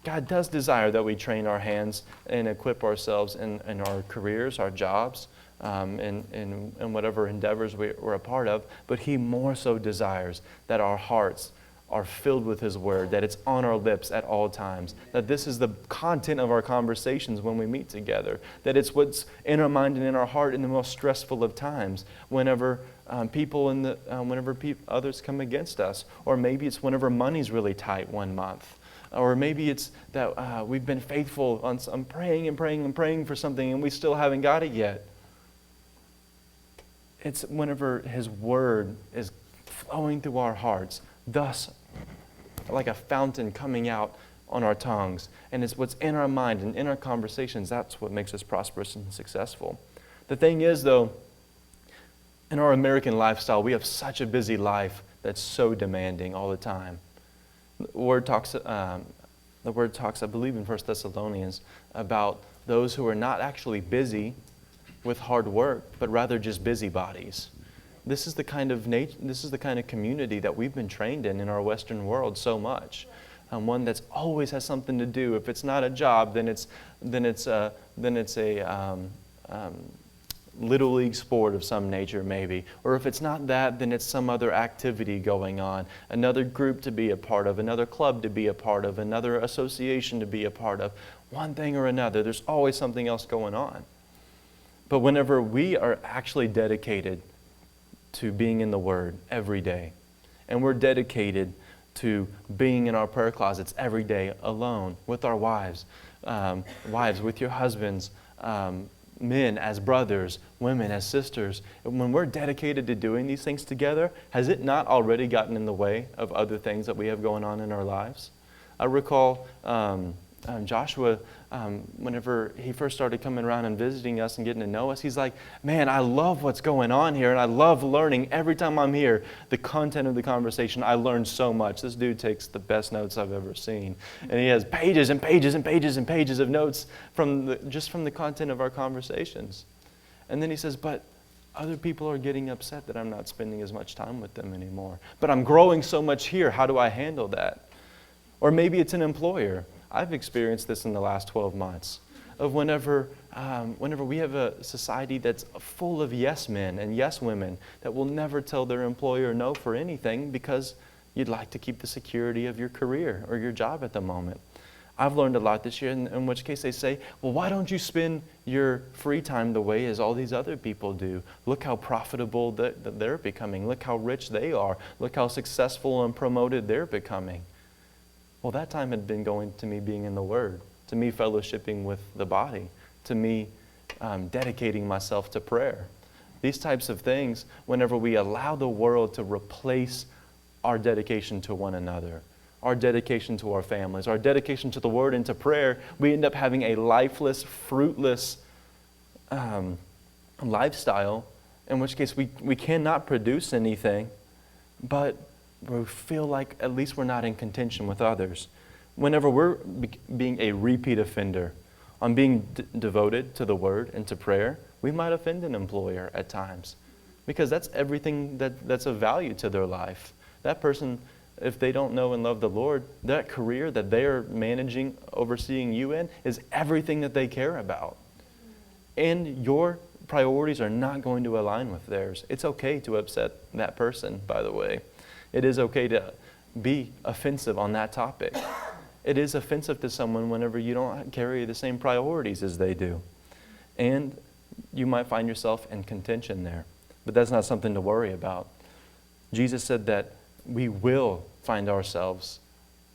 God does desire that we train our hands and equip ourselves in our careers, our jobs, in whatever endeavors we're a part of, but he more so desires that our hearts are filled with his word, that it's on our lips at all times, that this is the content of our conversations when we meet together, that it's what's in our mind and in our heart in the most stressful of times, whenever others come against us, or maybe it's whenever money's really tight one month. Or maybe it's that we've been faithful on some praying and praying and praying for something and we still haven't got it yet. It's whenever his word is flowing through our hearts, thus like a fountain coming out on our tongues. And it's what's in our mind and in our conversations, that's what makes us prosperous and successful. The thing is, though, in our American lifestyle, we have such a busy life that's so demanding all the time. The word talks, I believe in 1 Thessalonians, about those who are not actually busy with hard work, but rather just busybodies. This is the kind of community that we've been trained in our Western world so much. One that's always has something to do. If it's not a job, then it's a little league sport of some nature maybe. Or if it's not that, then it's some other activity going on. Another group to be a part of, another club to be a part of, another association to be a part of. One thing or another. There's always something else going on. But whenever we are actually dedicated to being in the Word every day, and we're dedicated to being in our prayer closets every day alone with our wives, with your husbands, men as brothers, women as sisters. When we're dedicated to doing these things together, has it not already gotten in the way of other things that we have going on in our lives? I recall Joshua, whenever he first started coming around and visiting us and getting to know us, he's like, man, I love what's going on here, and I love learning. Every time I'm here, the content of the conversation, I learn so much. This dude takes the best notes I've ever seen. And he has pages and pages and pages and pages of notes from the content of our conversations. And then he says, but other people are getting upset that I'm not spending as much time with them anymore. But I'm growing so much here. How do I handle that? Or maybe it's an employer. I've experienced this in the last 12 months of whenever we have a society that's full of yes men and yes women that will never tell their employer no for anything because you'd like to keep the security of your career or your job at the moment. I've learned a lot this year, in which case they say, well, why don't you spend your free time the way as all these other people do? Look how profitable that they're becoming. Look how rich they are. Look how successful and promoted they're becoming. Well, that time had been going to me being in the Word, to me fellowshipping with the body, to me dedicating myself to prayer. These types of things, whenever we allow the world to replace our dedication to one another, our dedication to our families, our dedication to the Word and to prayer, we end up having a lifeless, fruitless lifestyle, in which case we cannot produce anything, but we feel like at least we're not in contention with others. Whenever we're being a repeat offender on being devoted to the Word and to prayer, we might offend an employer at times, because that's everything that's of value to their life. That person, if they don't know and love the Lord, that career that they are managing, overseeing you in, is everything that they care about. And your priorities are not going to align with theirs. It's okay to upset that person, by the way. It is okay to be offensive on that topic. It is offensive to someone whenever you don't carry the same priorities as they do. And you might find yourself in contention there. But that's not something to worry about. Jesus said that we will find ourselves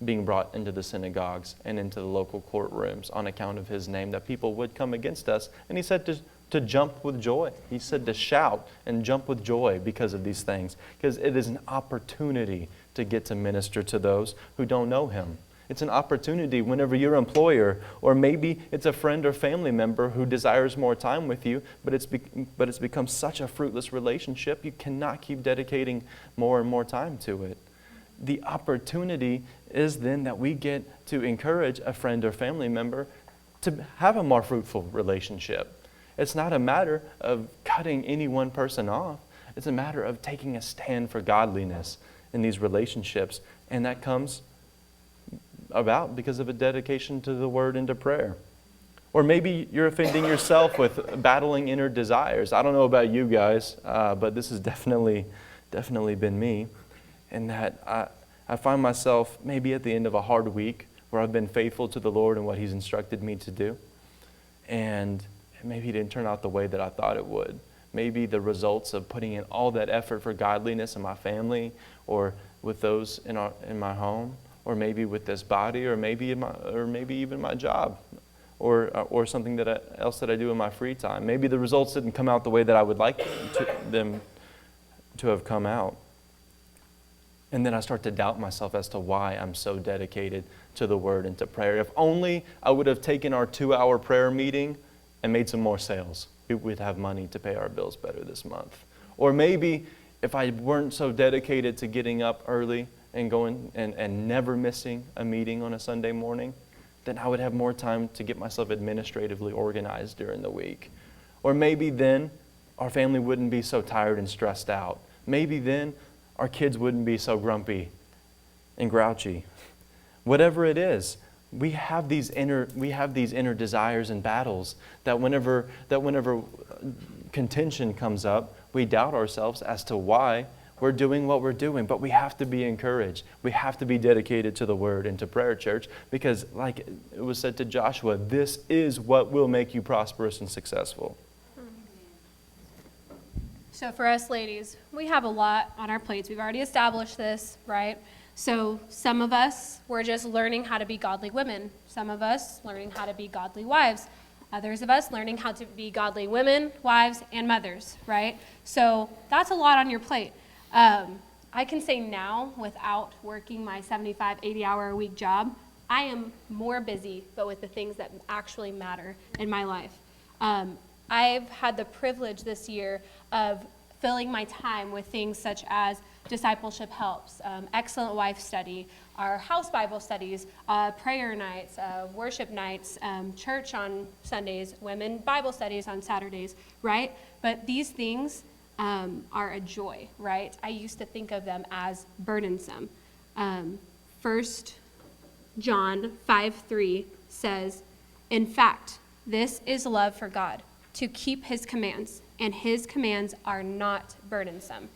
being brought into the synagogues and into the local courtrooms on account of His name, that people would come against us. And He said to jump with joy. He said to shout and jump with joy because of these things, because it is an opportunity to get to minister to those who don't know Him. It's an opportunity whenever your employer, or maybe it's a friend or family member who desires more time with you, but it's become such a fruitless relationship, you cannot keep dedicating more and more time to it. The opportunity is then that we get to encourage a friend or family member to have a more fruitful relationship. It's not a matter of cutting any one person off. It's a matter of taking a stand for godliness in these relationships, and that comes about because of a dedication to the Word and to prayer. Or maybe you're offending yourself with battling inner desires. I don't know about you guys, but this has definitely been me. And that I find myself maybe at the end of a hard week where I've been faithful to the Lord and what He's instructed me to do, and maybe it didn't turn out the way that I thought it would. Maybe the results of putting in all that effort for godliness in my family, or with those in my home, or maybe with this body, or maybe even my job, or something else that I do in my free time. Maybe the results didn't come out the way that I would like them to have come out. And then I start to doubt myself as to why I'm so dedicated to the Word and to prayer. If only I would have taken our 2-hour prayer meeting and made some more sales, we would have money to pay our bills better this month. Or maybe if I weren't so dedicated to getting up early and going and never missing a meeting on a Sunday morning, then I would have more time to get myself administratively organized during the week. Or maybe then our family wouldn't be so tired and stressed out. Maybe then our kids wouldn't be so grumpy and grouchy. Whatever it is, we have these inner desires and battles that whenever contention comes up, we doubt ourselves as to why we're doing what we're doing. But we have to be encouraged. We have to be dedicated to the Word and to prayer, church, because like it was said to Joshua, this is what will make you prosperous and successful. So for us ladies, we have a lot on our plates. We've already established this, right? So some of us, we're just learning how to be godly women. Some of us learning how to be godly wives. Others of us learning how to be godly women, wives, and mothers, right? So that's a lot on your plate. I can say now, without working my 75, 80-hour-a-week job, I am more busy, but with the things that actually matter in my life. I've had the privilege this year of filling my time with things such as discipleship helps, excellent wife study, our house Bible studies, prayer nights, worship nights, church on Sundays, women Bible studies on Saturdays, right? But these things are a joy, right? I used to think of them as burdensome. 1 John 5:3 says, "In fact, this is love for God, to keep His commands, and His commands are not burdensome."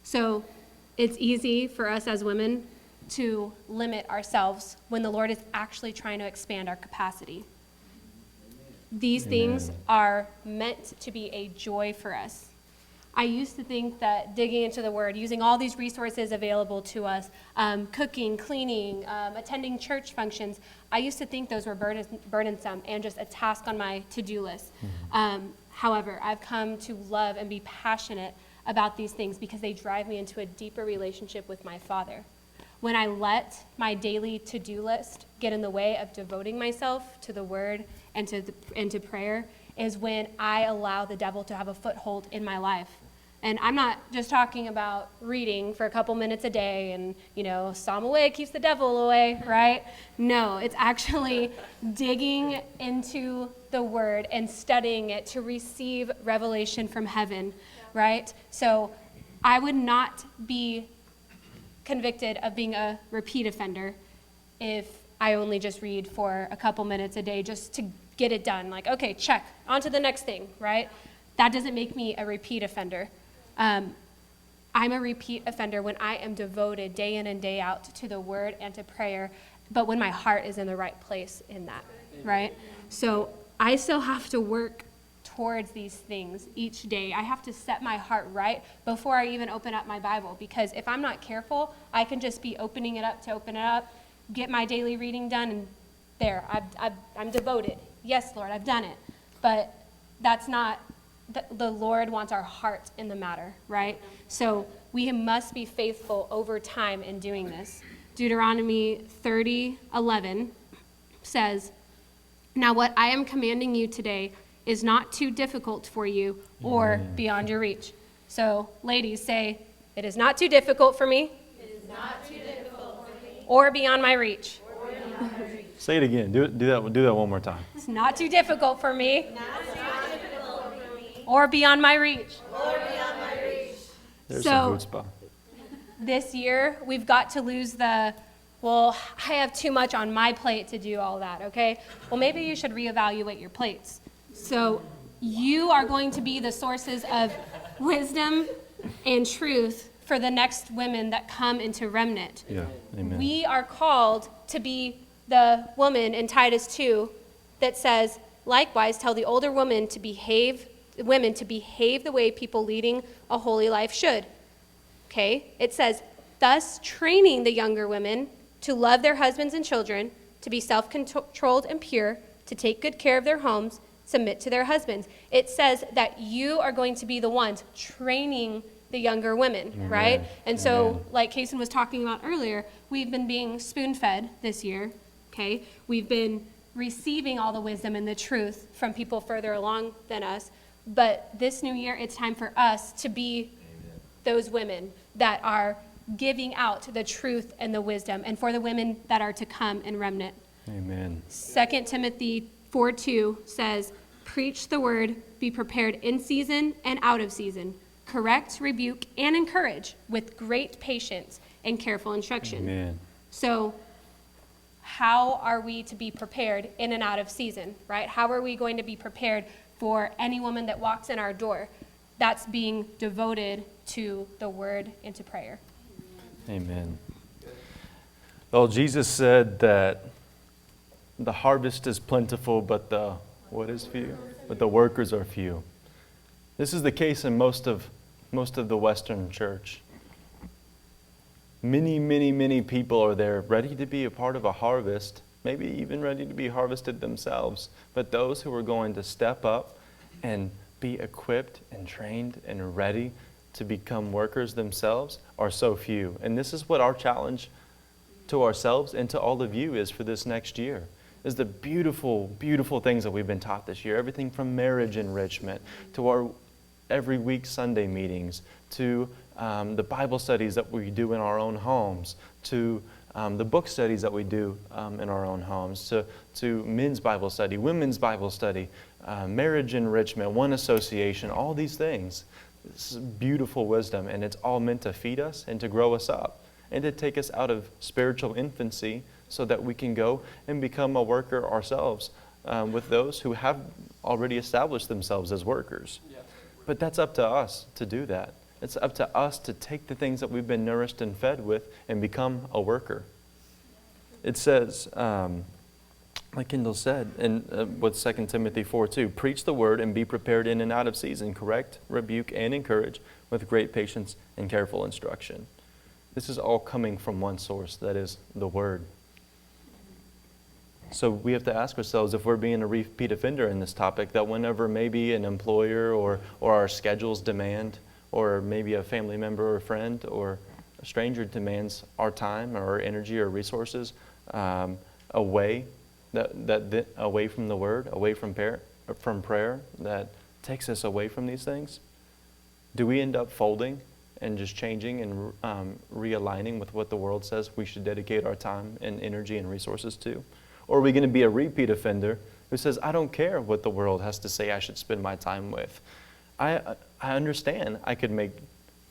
So it's easy for us as women to limit ourselves when the Lord is actually trying to expand our capacity. These things are meant to be a joy for us. I used to think that digging into the Word, using all these resources available to us, cooking, cleaning, attending church functions, I used to think those were burdensome and just a task on my to-do list. However, I've come to love and be passionate about these things because they drive me into a deeper relationship with my Father. When I let my daily to-do list get in the way of devoting myself to the Word and to prayer is when I allow the devil to have a foothold in my life. And I'm not just talking about reading for a couple minutes a day and, Psalm away keeps the devil away, right? No, it's actually digging into the Word and studying it to receive revelation from heaven, right? So I would not be convicted of being a repeat offender if I only just read for a couple minutes a day just to get it done. Like, okay, check, on to the next thing, right? That doesn't make me a repeat offender. I'm a repeat offender when I am devoted day in and day out to the Word and to prayer, but when my heart is in the right place in that, right? So I still have to work towards these things each day. I have to set my heart right before I even open up my Bible, because if I'm not careful, I can just be opening it up to open it up, get my daily reading done, and there, I'm devoted. Yes, Lord, I've done it. But that's not, the Lord wants our heart in the matter, right? So we must be faithful over time in doing this. Deuteronomy 30:11 says, "Now what I am commanding you today is not too difficult for you or beyond your reach." So ladies, say, "It is not too difficult for me." It is not too difficult for me. Or beyond my reach. Or beyond my reach. Say it again. Do that one more time. It's not too difficult for me. Not too difficult for me. Or beyond my reach. Or beyond my reach. There's So- some food spot. This year, we've got to lose the, well, I have too much on my plate to do all that, okay? Well, maybe you should reevaluate your plates. So you are going to be the sources of wisdom and truth for the next women that come into Remnant. Yeah, amen. We are called to be the woman in Titus 2 that says, "Likewise, tell the older women to behave the way people leading a holy life should." Okay? It says, "Thus training the younger women to love their husbands and children, to be self-controlled and pure, to take good care of their homes, submit to their husbands." It says that you are going to be the ones training the younger women, Amen. right? And so, Amen. like Kason was talking about earlier, we've been being spoon-fed this year, okay? We've been receiving all the wisdom and the truth from people further along than us. But this new year, it's time for us to be those women that are giving out the truth and the wisdom, and for the women that are to come in Remnant. Amen. 2 Timothy 4:2 says, "Preach the word, be prepared in season and out of season. Correct, rebuke, and encourage with great patience and careful instruction." Amen. So how are we to be prepared in and out of season, right? How are we going to be prepared for any woman that walks in our door? That's being devoted to the word and to prayer. Amen. Well, Jesus said that the harvest is plentiful, but the what is few? But the workers are few. This is the case in most of the Western church. Many people are there ready to be a part of a harvest, maybe even ready to be harvested themselves. But those who are going to step up and be equipped and trained and ready to become workers themselves are so few. And this is what our challenge to ourselves and to all of you is for this next year, is the beautiful things that we've been taught this year. Everything from marriage enrichment to our every week Sunday meetings, to the Bible studies that we do in our own homes, to the book studies that we do in our own homes, to men's Bible study, women's Bible study, marriage enrichment, one association, all these things. This is beautiful wisdom, and it's all meant to feed us and to grow us up and to take us out of spiritual infancy so that we can go and become a worker ourselves with those who have already established themselves as workers. But that's up to us to do that. It's up to us to take the things that we've been nourished and fed with and become a worker. It says, like Kendall said, with 2 Timothy 4:2, "Preach the word and be prepared in and out of season, correct, rebuke, and encourage with great patience and careful instruction." This is all coming from one source, that is the word. So we have to ask ourselves if we're being a repeat offender in this topic, that whenever maybe an employer or our schedules demand, or maybe a family member or a friend or a stranger demands our time or our energy or resources away, away from the Word, away from prayer, that takes us away from these things, do we end up folding and just changing and realigning with what the world says we should dedicate our time and energy and resources to? Or are we going to be a repeat offender who says, I don't care what the world has to say I should spend my time with. I understand I could make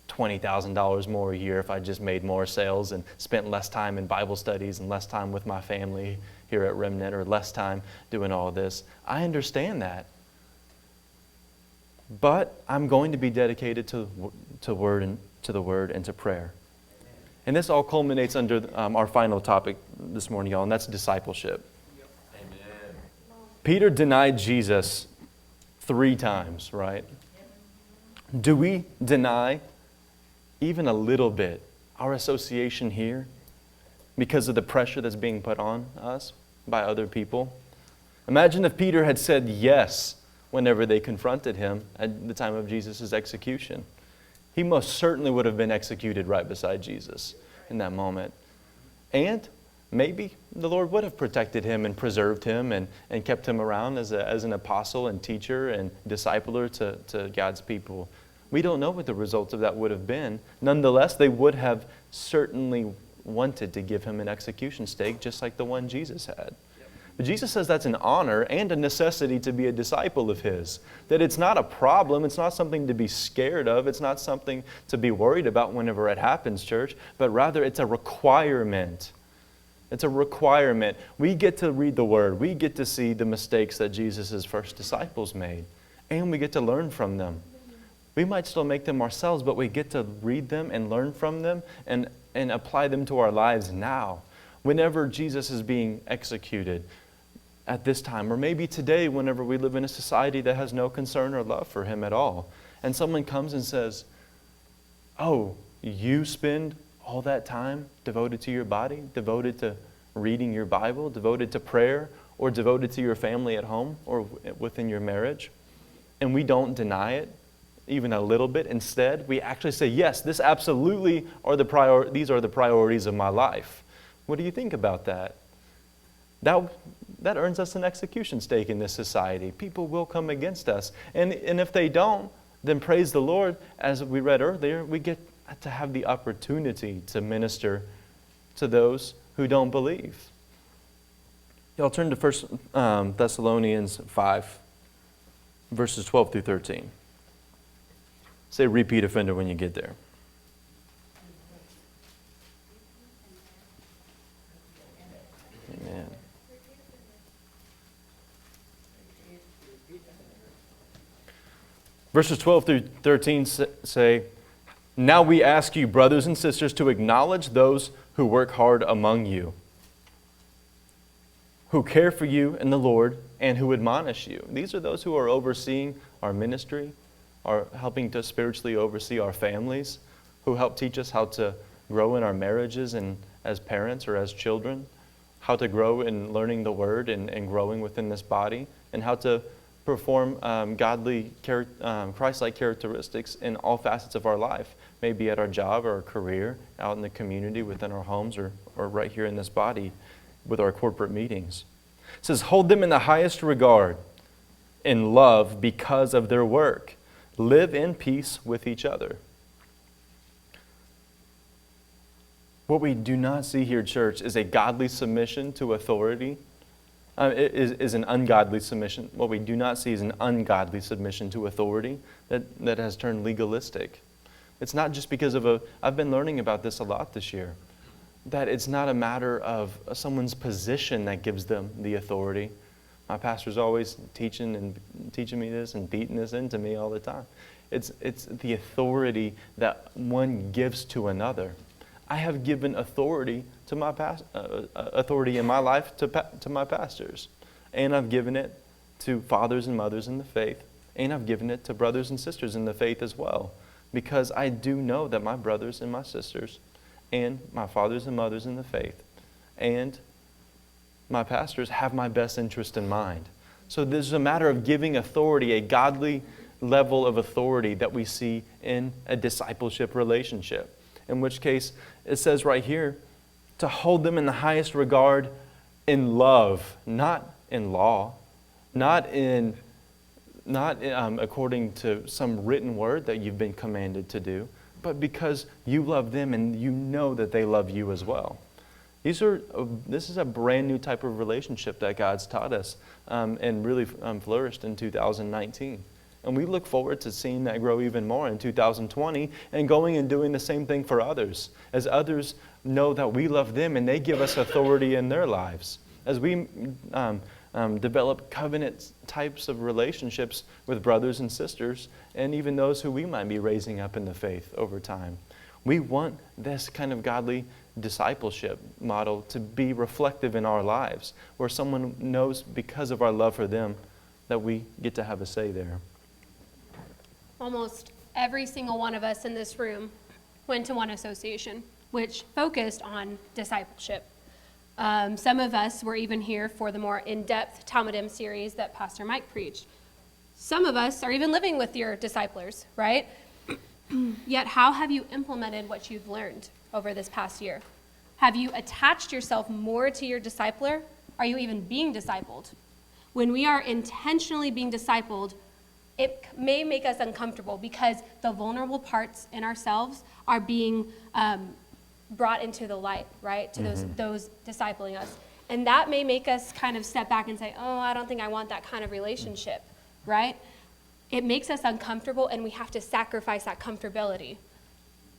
$20,000 more a year if I just made more sales and spent less time in Bible studies and less time with my family here at Remnant, or less time doing all this. I understand that. But I'm going to be dedicated to the Word and to prayer. And this all culminates under our final topic this morning, y'all, and that's discipleship. Amen. Peter denied Jesus 3 times, right? Do we deny even a little bit our association here because of the pressure that's being put on us by other people? Imagine if Peter had said yes whenever they confronted him at the time of Jesus' execution. He most certainly would have been executed right beside Jesus in that moment. And maybe the Lord would have protected him and preserved him and kept him around as an apostle and teacher and discipler to God's people. We don't know what the results of that would have been. Nonetheless, they would have certainly wanted to give him an execution stake just like the one Jesus had. But Jesus says that's an honor and a necessity to be a disciple of His. That it's not a problem, it's not something to be scared of, it's not something to be worried about whenever it happens, church, but rather it's a requirement. It's a requirement. We get to read the Word, we get to see the mistakes that Jesus' first disciples made, and we get to learn from them. We might still make them ourselves, but we get to read them and learn from them and apply them to our lives now. Whenever Jesus is being executed, at this time, or maybe today whenever we live in a society that has no concern or love for Him at all, and someone comes and says, oh, you spend all that time devoted to your body, devoted to reading your Bible, devoted to prayer, or devoted to your family at home or within your marriage, and we don't deny it even a little bit. Instead, we actually say, yes, this absolutely these are the priorities of my life. What do you think about that? That earns us an execution stake in this society. People will come against us. And if they don't, then praise the Lord. As we read earlier, we get to have the opportunity to minister to those who don't believe. Y'all turn to 1 Thessalonians 5, verses 12 through 13. Say repeat offender when you get there. Amen. Verses 12 through 13 say, now we ask you, brothers and sisters, to acknowledge those who work hard among you, who care for you in the Lord, and who admonish you. These are those who are overseeing our ministry, are helping to spiritually oversee our families, who help teach us how to grow in our marriages and as parents or as children, how to grow in learning the Word and growing within this body, and how to perform godly, Christ-like characteristics in all facets of our life, maybe at our job or our career, out in the community, within our homes, or right here in this body with our corporate meetings. It says, hold them in the highest regard, in love because of their work. Live in peace with each other. What we do not see here, church, is a godly submission to authority. Is an ungodly submission. What we do not see is an ungodly submission to authority that has turned legalistic. It's not just because of I've been learning about this a lot this year, that it's not a matter of someone's position that gives them the authority. My pastor's always teaching me this and beating this into me all the time. It's the authority that one gives to another. I have given authority to my authority in my life to my pastors, and I've given it to fathers and mothers in the faith, and I've given it to brothers and sisters in the faith as well, because I do know that my brothers and my sisters, and my fathers and mothers in the faith, and my pastors have my best interest in mind. So this is a matter of giving authority, a godly level of authority that we see in a discipleship relationship. In which case, it says right here, to hold them in the highest regard in love, not in law, not according to some written word that you've been commanded to do, but because you love them and you know that they love you as well. This is a brand new type of relationship that God's taught us and really flourished in 2019. And we look forward to seeing that grow even more in 2020 and going and doing the same thing for others, as others know that we love them and they give us authority in their lives. As we develop covenant types of relationships with brothers and sisters and even those who we might be raising up in the faith over time. We want this kind of godly discipleship model to be reflective in our lives, where someone knows because of our love for them that we get to have a say there. Almost every single one of us in this room went to one association, which focused on discipleship. Some of us were even here for the more in-depth Talmudim series that Pastor Mike preached. Some of us are even living with your disciplers, right? Yet how have you implemented what you've learned over this past year? Have you attached yourself more to your discipler? Are you even being discipled? When we are intentionally being discipled, it may make us uncomfortable because the vulnerable parts in ourselves are being brought into the light, right? To those discipling us. And that may make us kind of step back and say, oh, I don't think I want that kind of relationship, right? It makes us uncomfortable and we have to sacrifice that comfortability.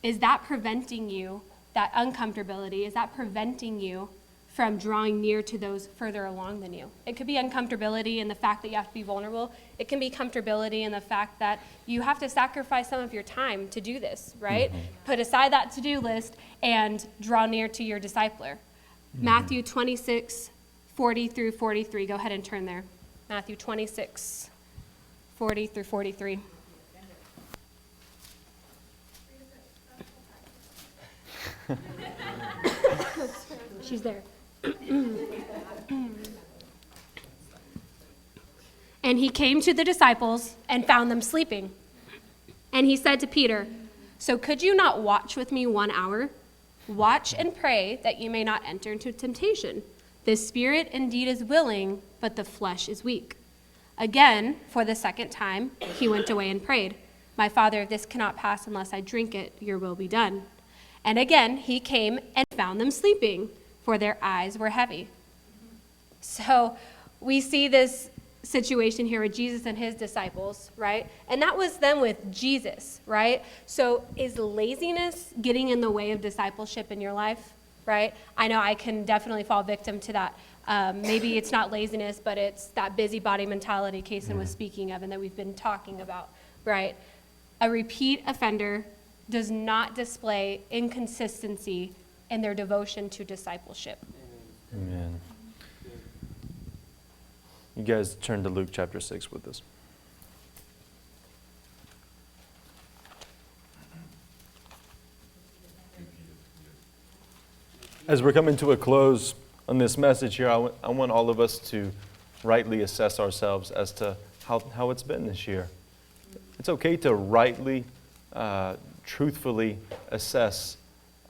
Is that preventing you, that uncomfortability, is that preventing you from drawing near to those further along than you? It could be uncomfortability in the fact that you have to be vulnerable. It can be comfortability in the fact that you have to sacrifice some of your time to do this, right? Put aside that to-do list and draw near to your discipler. Matthew 26, 40 through 43. Go ahead and turn there. Matthew 26, 40 through 43. She's there. And he came to the disciples and found them sleeping. And he said to Peter, so could you not watch with me 1 hour? Watch and pray that you may not enter into temptation. The spirit indeed is willing, but the flesh is weak. Again, for the second time, he went away and prayed, my Father, if this cannot pass unless I drink it, your will be done. And again, he came and found them sleeping, for their eyes were heavy. So we see this situation here with Jesus and his disciples, right? And that was them with Jesus, right? So is laziness getting in the way of discipleship in your life, right? I know I can definitely fall victim to that. Maybe it's not laziness, but it's that busybody mentality Kason was speaking of and that we've been talking about, right? A repeat offender does not display inconsistency in their devotion to discipleship. Amen. You guys turn to Luke chapter 6 with us. As we're coming to a close on this message here, I want all of us to rightly assess ourselves as to how it's been this year. It's okay to rightly, truthfully assess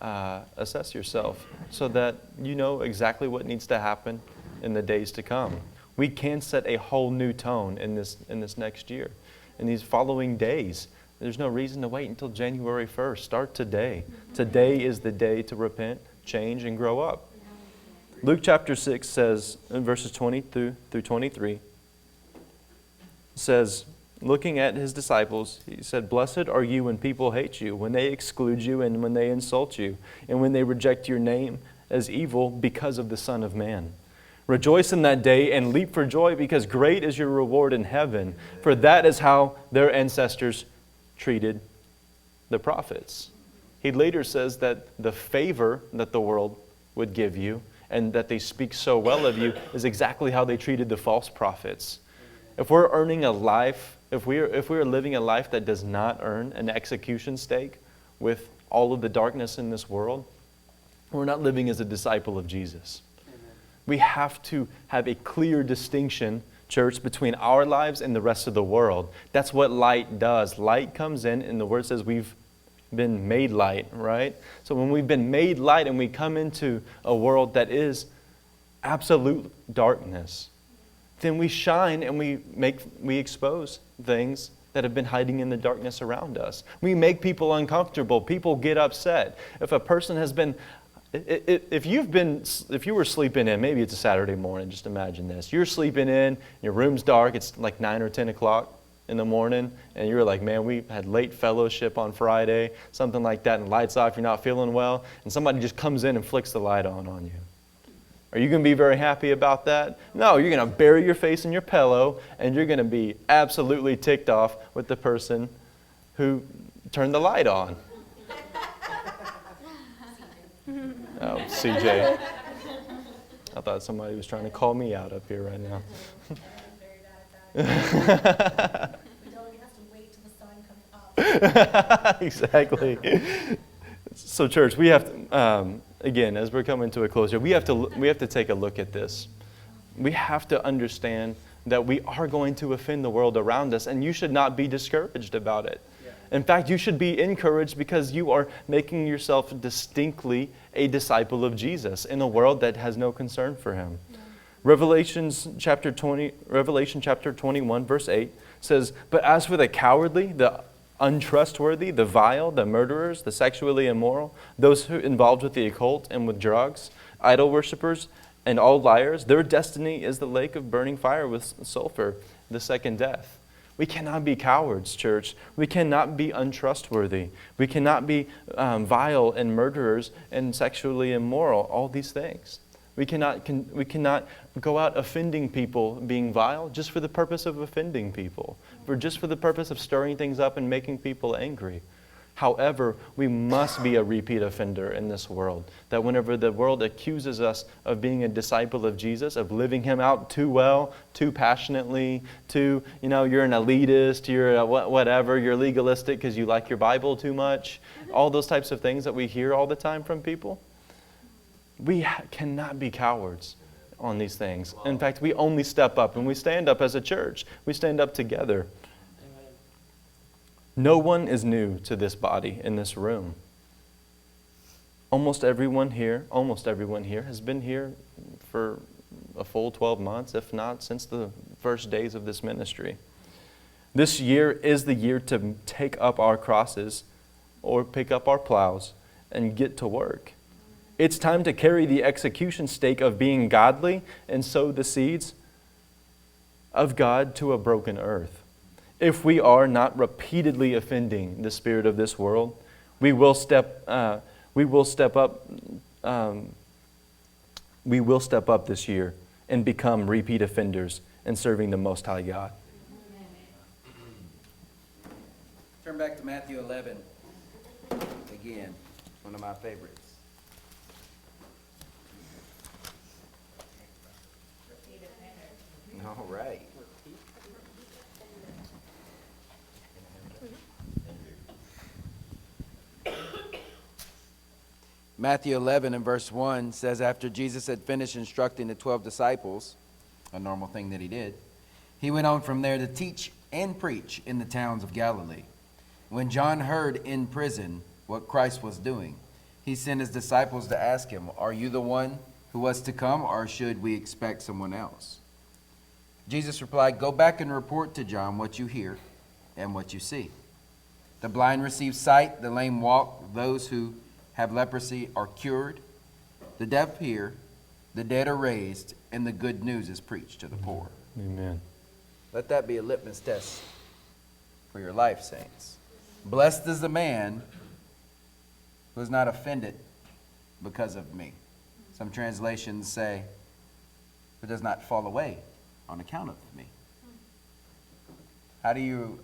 yourself so that you know exactly what needs to happen in the days to come. We can set a whole new tone in this next year. In these following days, there's no reason to wait until January 1st. Start today. Today is the day to repent, change, and grow up. Luke chapter 6 says, in verses 20 through 23, says, looking at his disciples, he said, blessed are you when people hate you, when they exclude you and when they insult you, and when they reject your name as evil because of the Son of Man. Rejoice in that day and leap for joy, because great is your reward in heaven, for that is how their ancestors treated the prophets. He later says that the favor that the world would give you and that they speak so well of you is exactly how they treated the false prophets. If we're earning a life, if we are living a life that does not earn an execution stake with all of the darkness in this world, we're not living as a disciple of Jesus. We have to have a clear distinction, church, between our lives and the rest of the world. That's what light does. Light comes in, and the Word says we've been made light, right? So when we've been made light and we come into a world that is absolute darkness, then we shine and we expose things that have been hiding in the darkness around us. We make people uncomfortable. People get upset. If a person has been, if you were sleeping in, maybe it's a Saturday morning, just imagine this. You're sleeping in, your room's dark, it's like 9 or 10 o'clock in the morning, and you're like, man, we had late fellowship on Friday, something like that, and lights off, you're not feeling well, and somebody just comes in and flicks the light on you. Are you going to be very happy about that? No, you're going to bury your face in your pillow, and you're going to be absolutely ticked off with the person who turned the light on. Oh, CJ. I thought somebody was trying to call me out up here right now. We told him he has to wait till the sun comes up. Exactly. So, church, we have to, again, as we're coming to a close here, we have to take a look at this. We have to understand that we are going to offend the world around us, and you should not be discouraged about it. In fact, you should be encouraged because you are making yourself distinctly a disciple of Jesus in a world that has no concern for Him. Revelation chapter 21, verse 8 says, "But as for the cowardly, the untrustworthy, the vile, the murderers, the sexually immoral, those who are involved with the occult and with drugs, idol worshippers, and all liars, their destiny is the lake of burning fire with sulfur, the second death." We cannot be cowards, church. We cannot be untrustworthy. We cannot be vile and murderers and sexually immoral, all these things. We cannot go out offending people, being vile, just for the purpose of offending people, just for the purpose of stirring things up and making people angry. However, we must be a repeat offender in this world. That whenever the world accuses us of being a disciple of Jesus, of living Him out too well, too passionately, you're an elitist, you're whatever, you're legalistic because you like your Bible too much, all those types of things that we hear all the time from people, we cannot be cowards on these things. In fact, we only step up, and we stand up as a church. We stand up together. No one is new to this body in this room. Almost everyone here has been here for a full 12 months, if not since the first days of this ministry. This year is the year to take up our crosses or pick up our plows and get to work. It's time to carry the execution stake of being godly and sow the seeds of God to a broken earth. If we are not repeatedly offending the spirit of this world, we will step up this year and become repeat offenders in serving the Most High God. Turn back to Matthew 11. Again, one of my favorites. All right. Matthew 11 and verse 1 says, after Jesus had finished instructing the 12 disciples, a normal thing that He did, He went on from there to teach and preach in the towns of Galilee. When John heard in prison what Christ was doing, he sent his disciples to ask Him, "Are you the one who was to come, or should we expect someone else?" Jesus replied, "Go back and report to John what you hear and what you see. The blind receive sight, the lame walk, those who have leprosy are cured, the deaf hear, the dead are raised, and the good news is preached to the poor." Amen. Let that be a litmus test for your life, saints. Blessed is the man who is not offended because of me. Some translations say, who does not fall away on account of me. How do you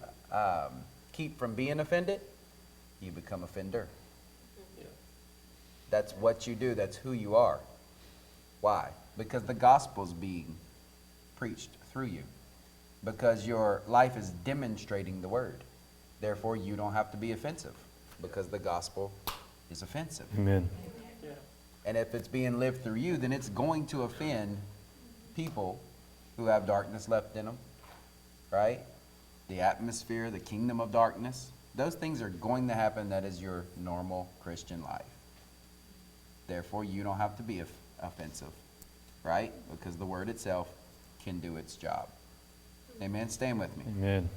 keep from being offended? You become offender. That's what you do. That's who you are. Why? Because the gospel's being preached through you. Because your life is demonstrating the word. Therefore, you don't have to be offensive. Because the gospel is offensive. Amen. And if it's being lived through you, then it's going to offend people who have darkness left in them, right? The atmosphere, the kingdom of darkness. Those things are going to happen. That is your normal Christian life. Therefore, you don't have to be offensive, right? Because the word itself can do its job. Amen. Stand with me. Amen.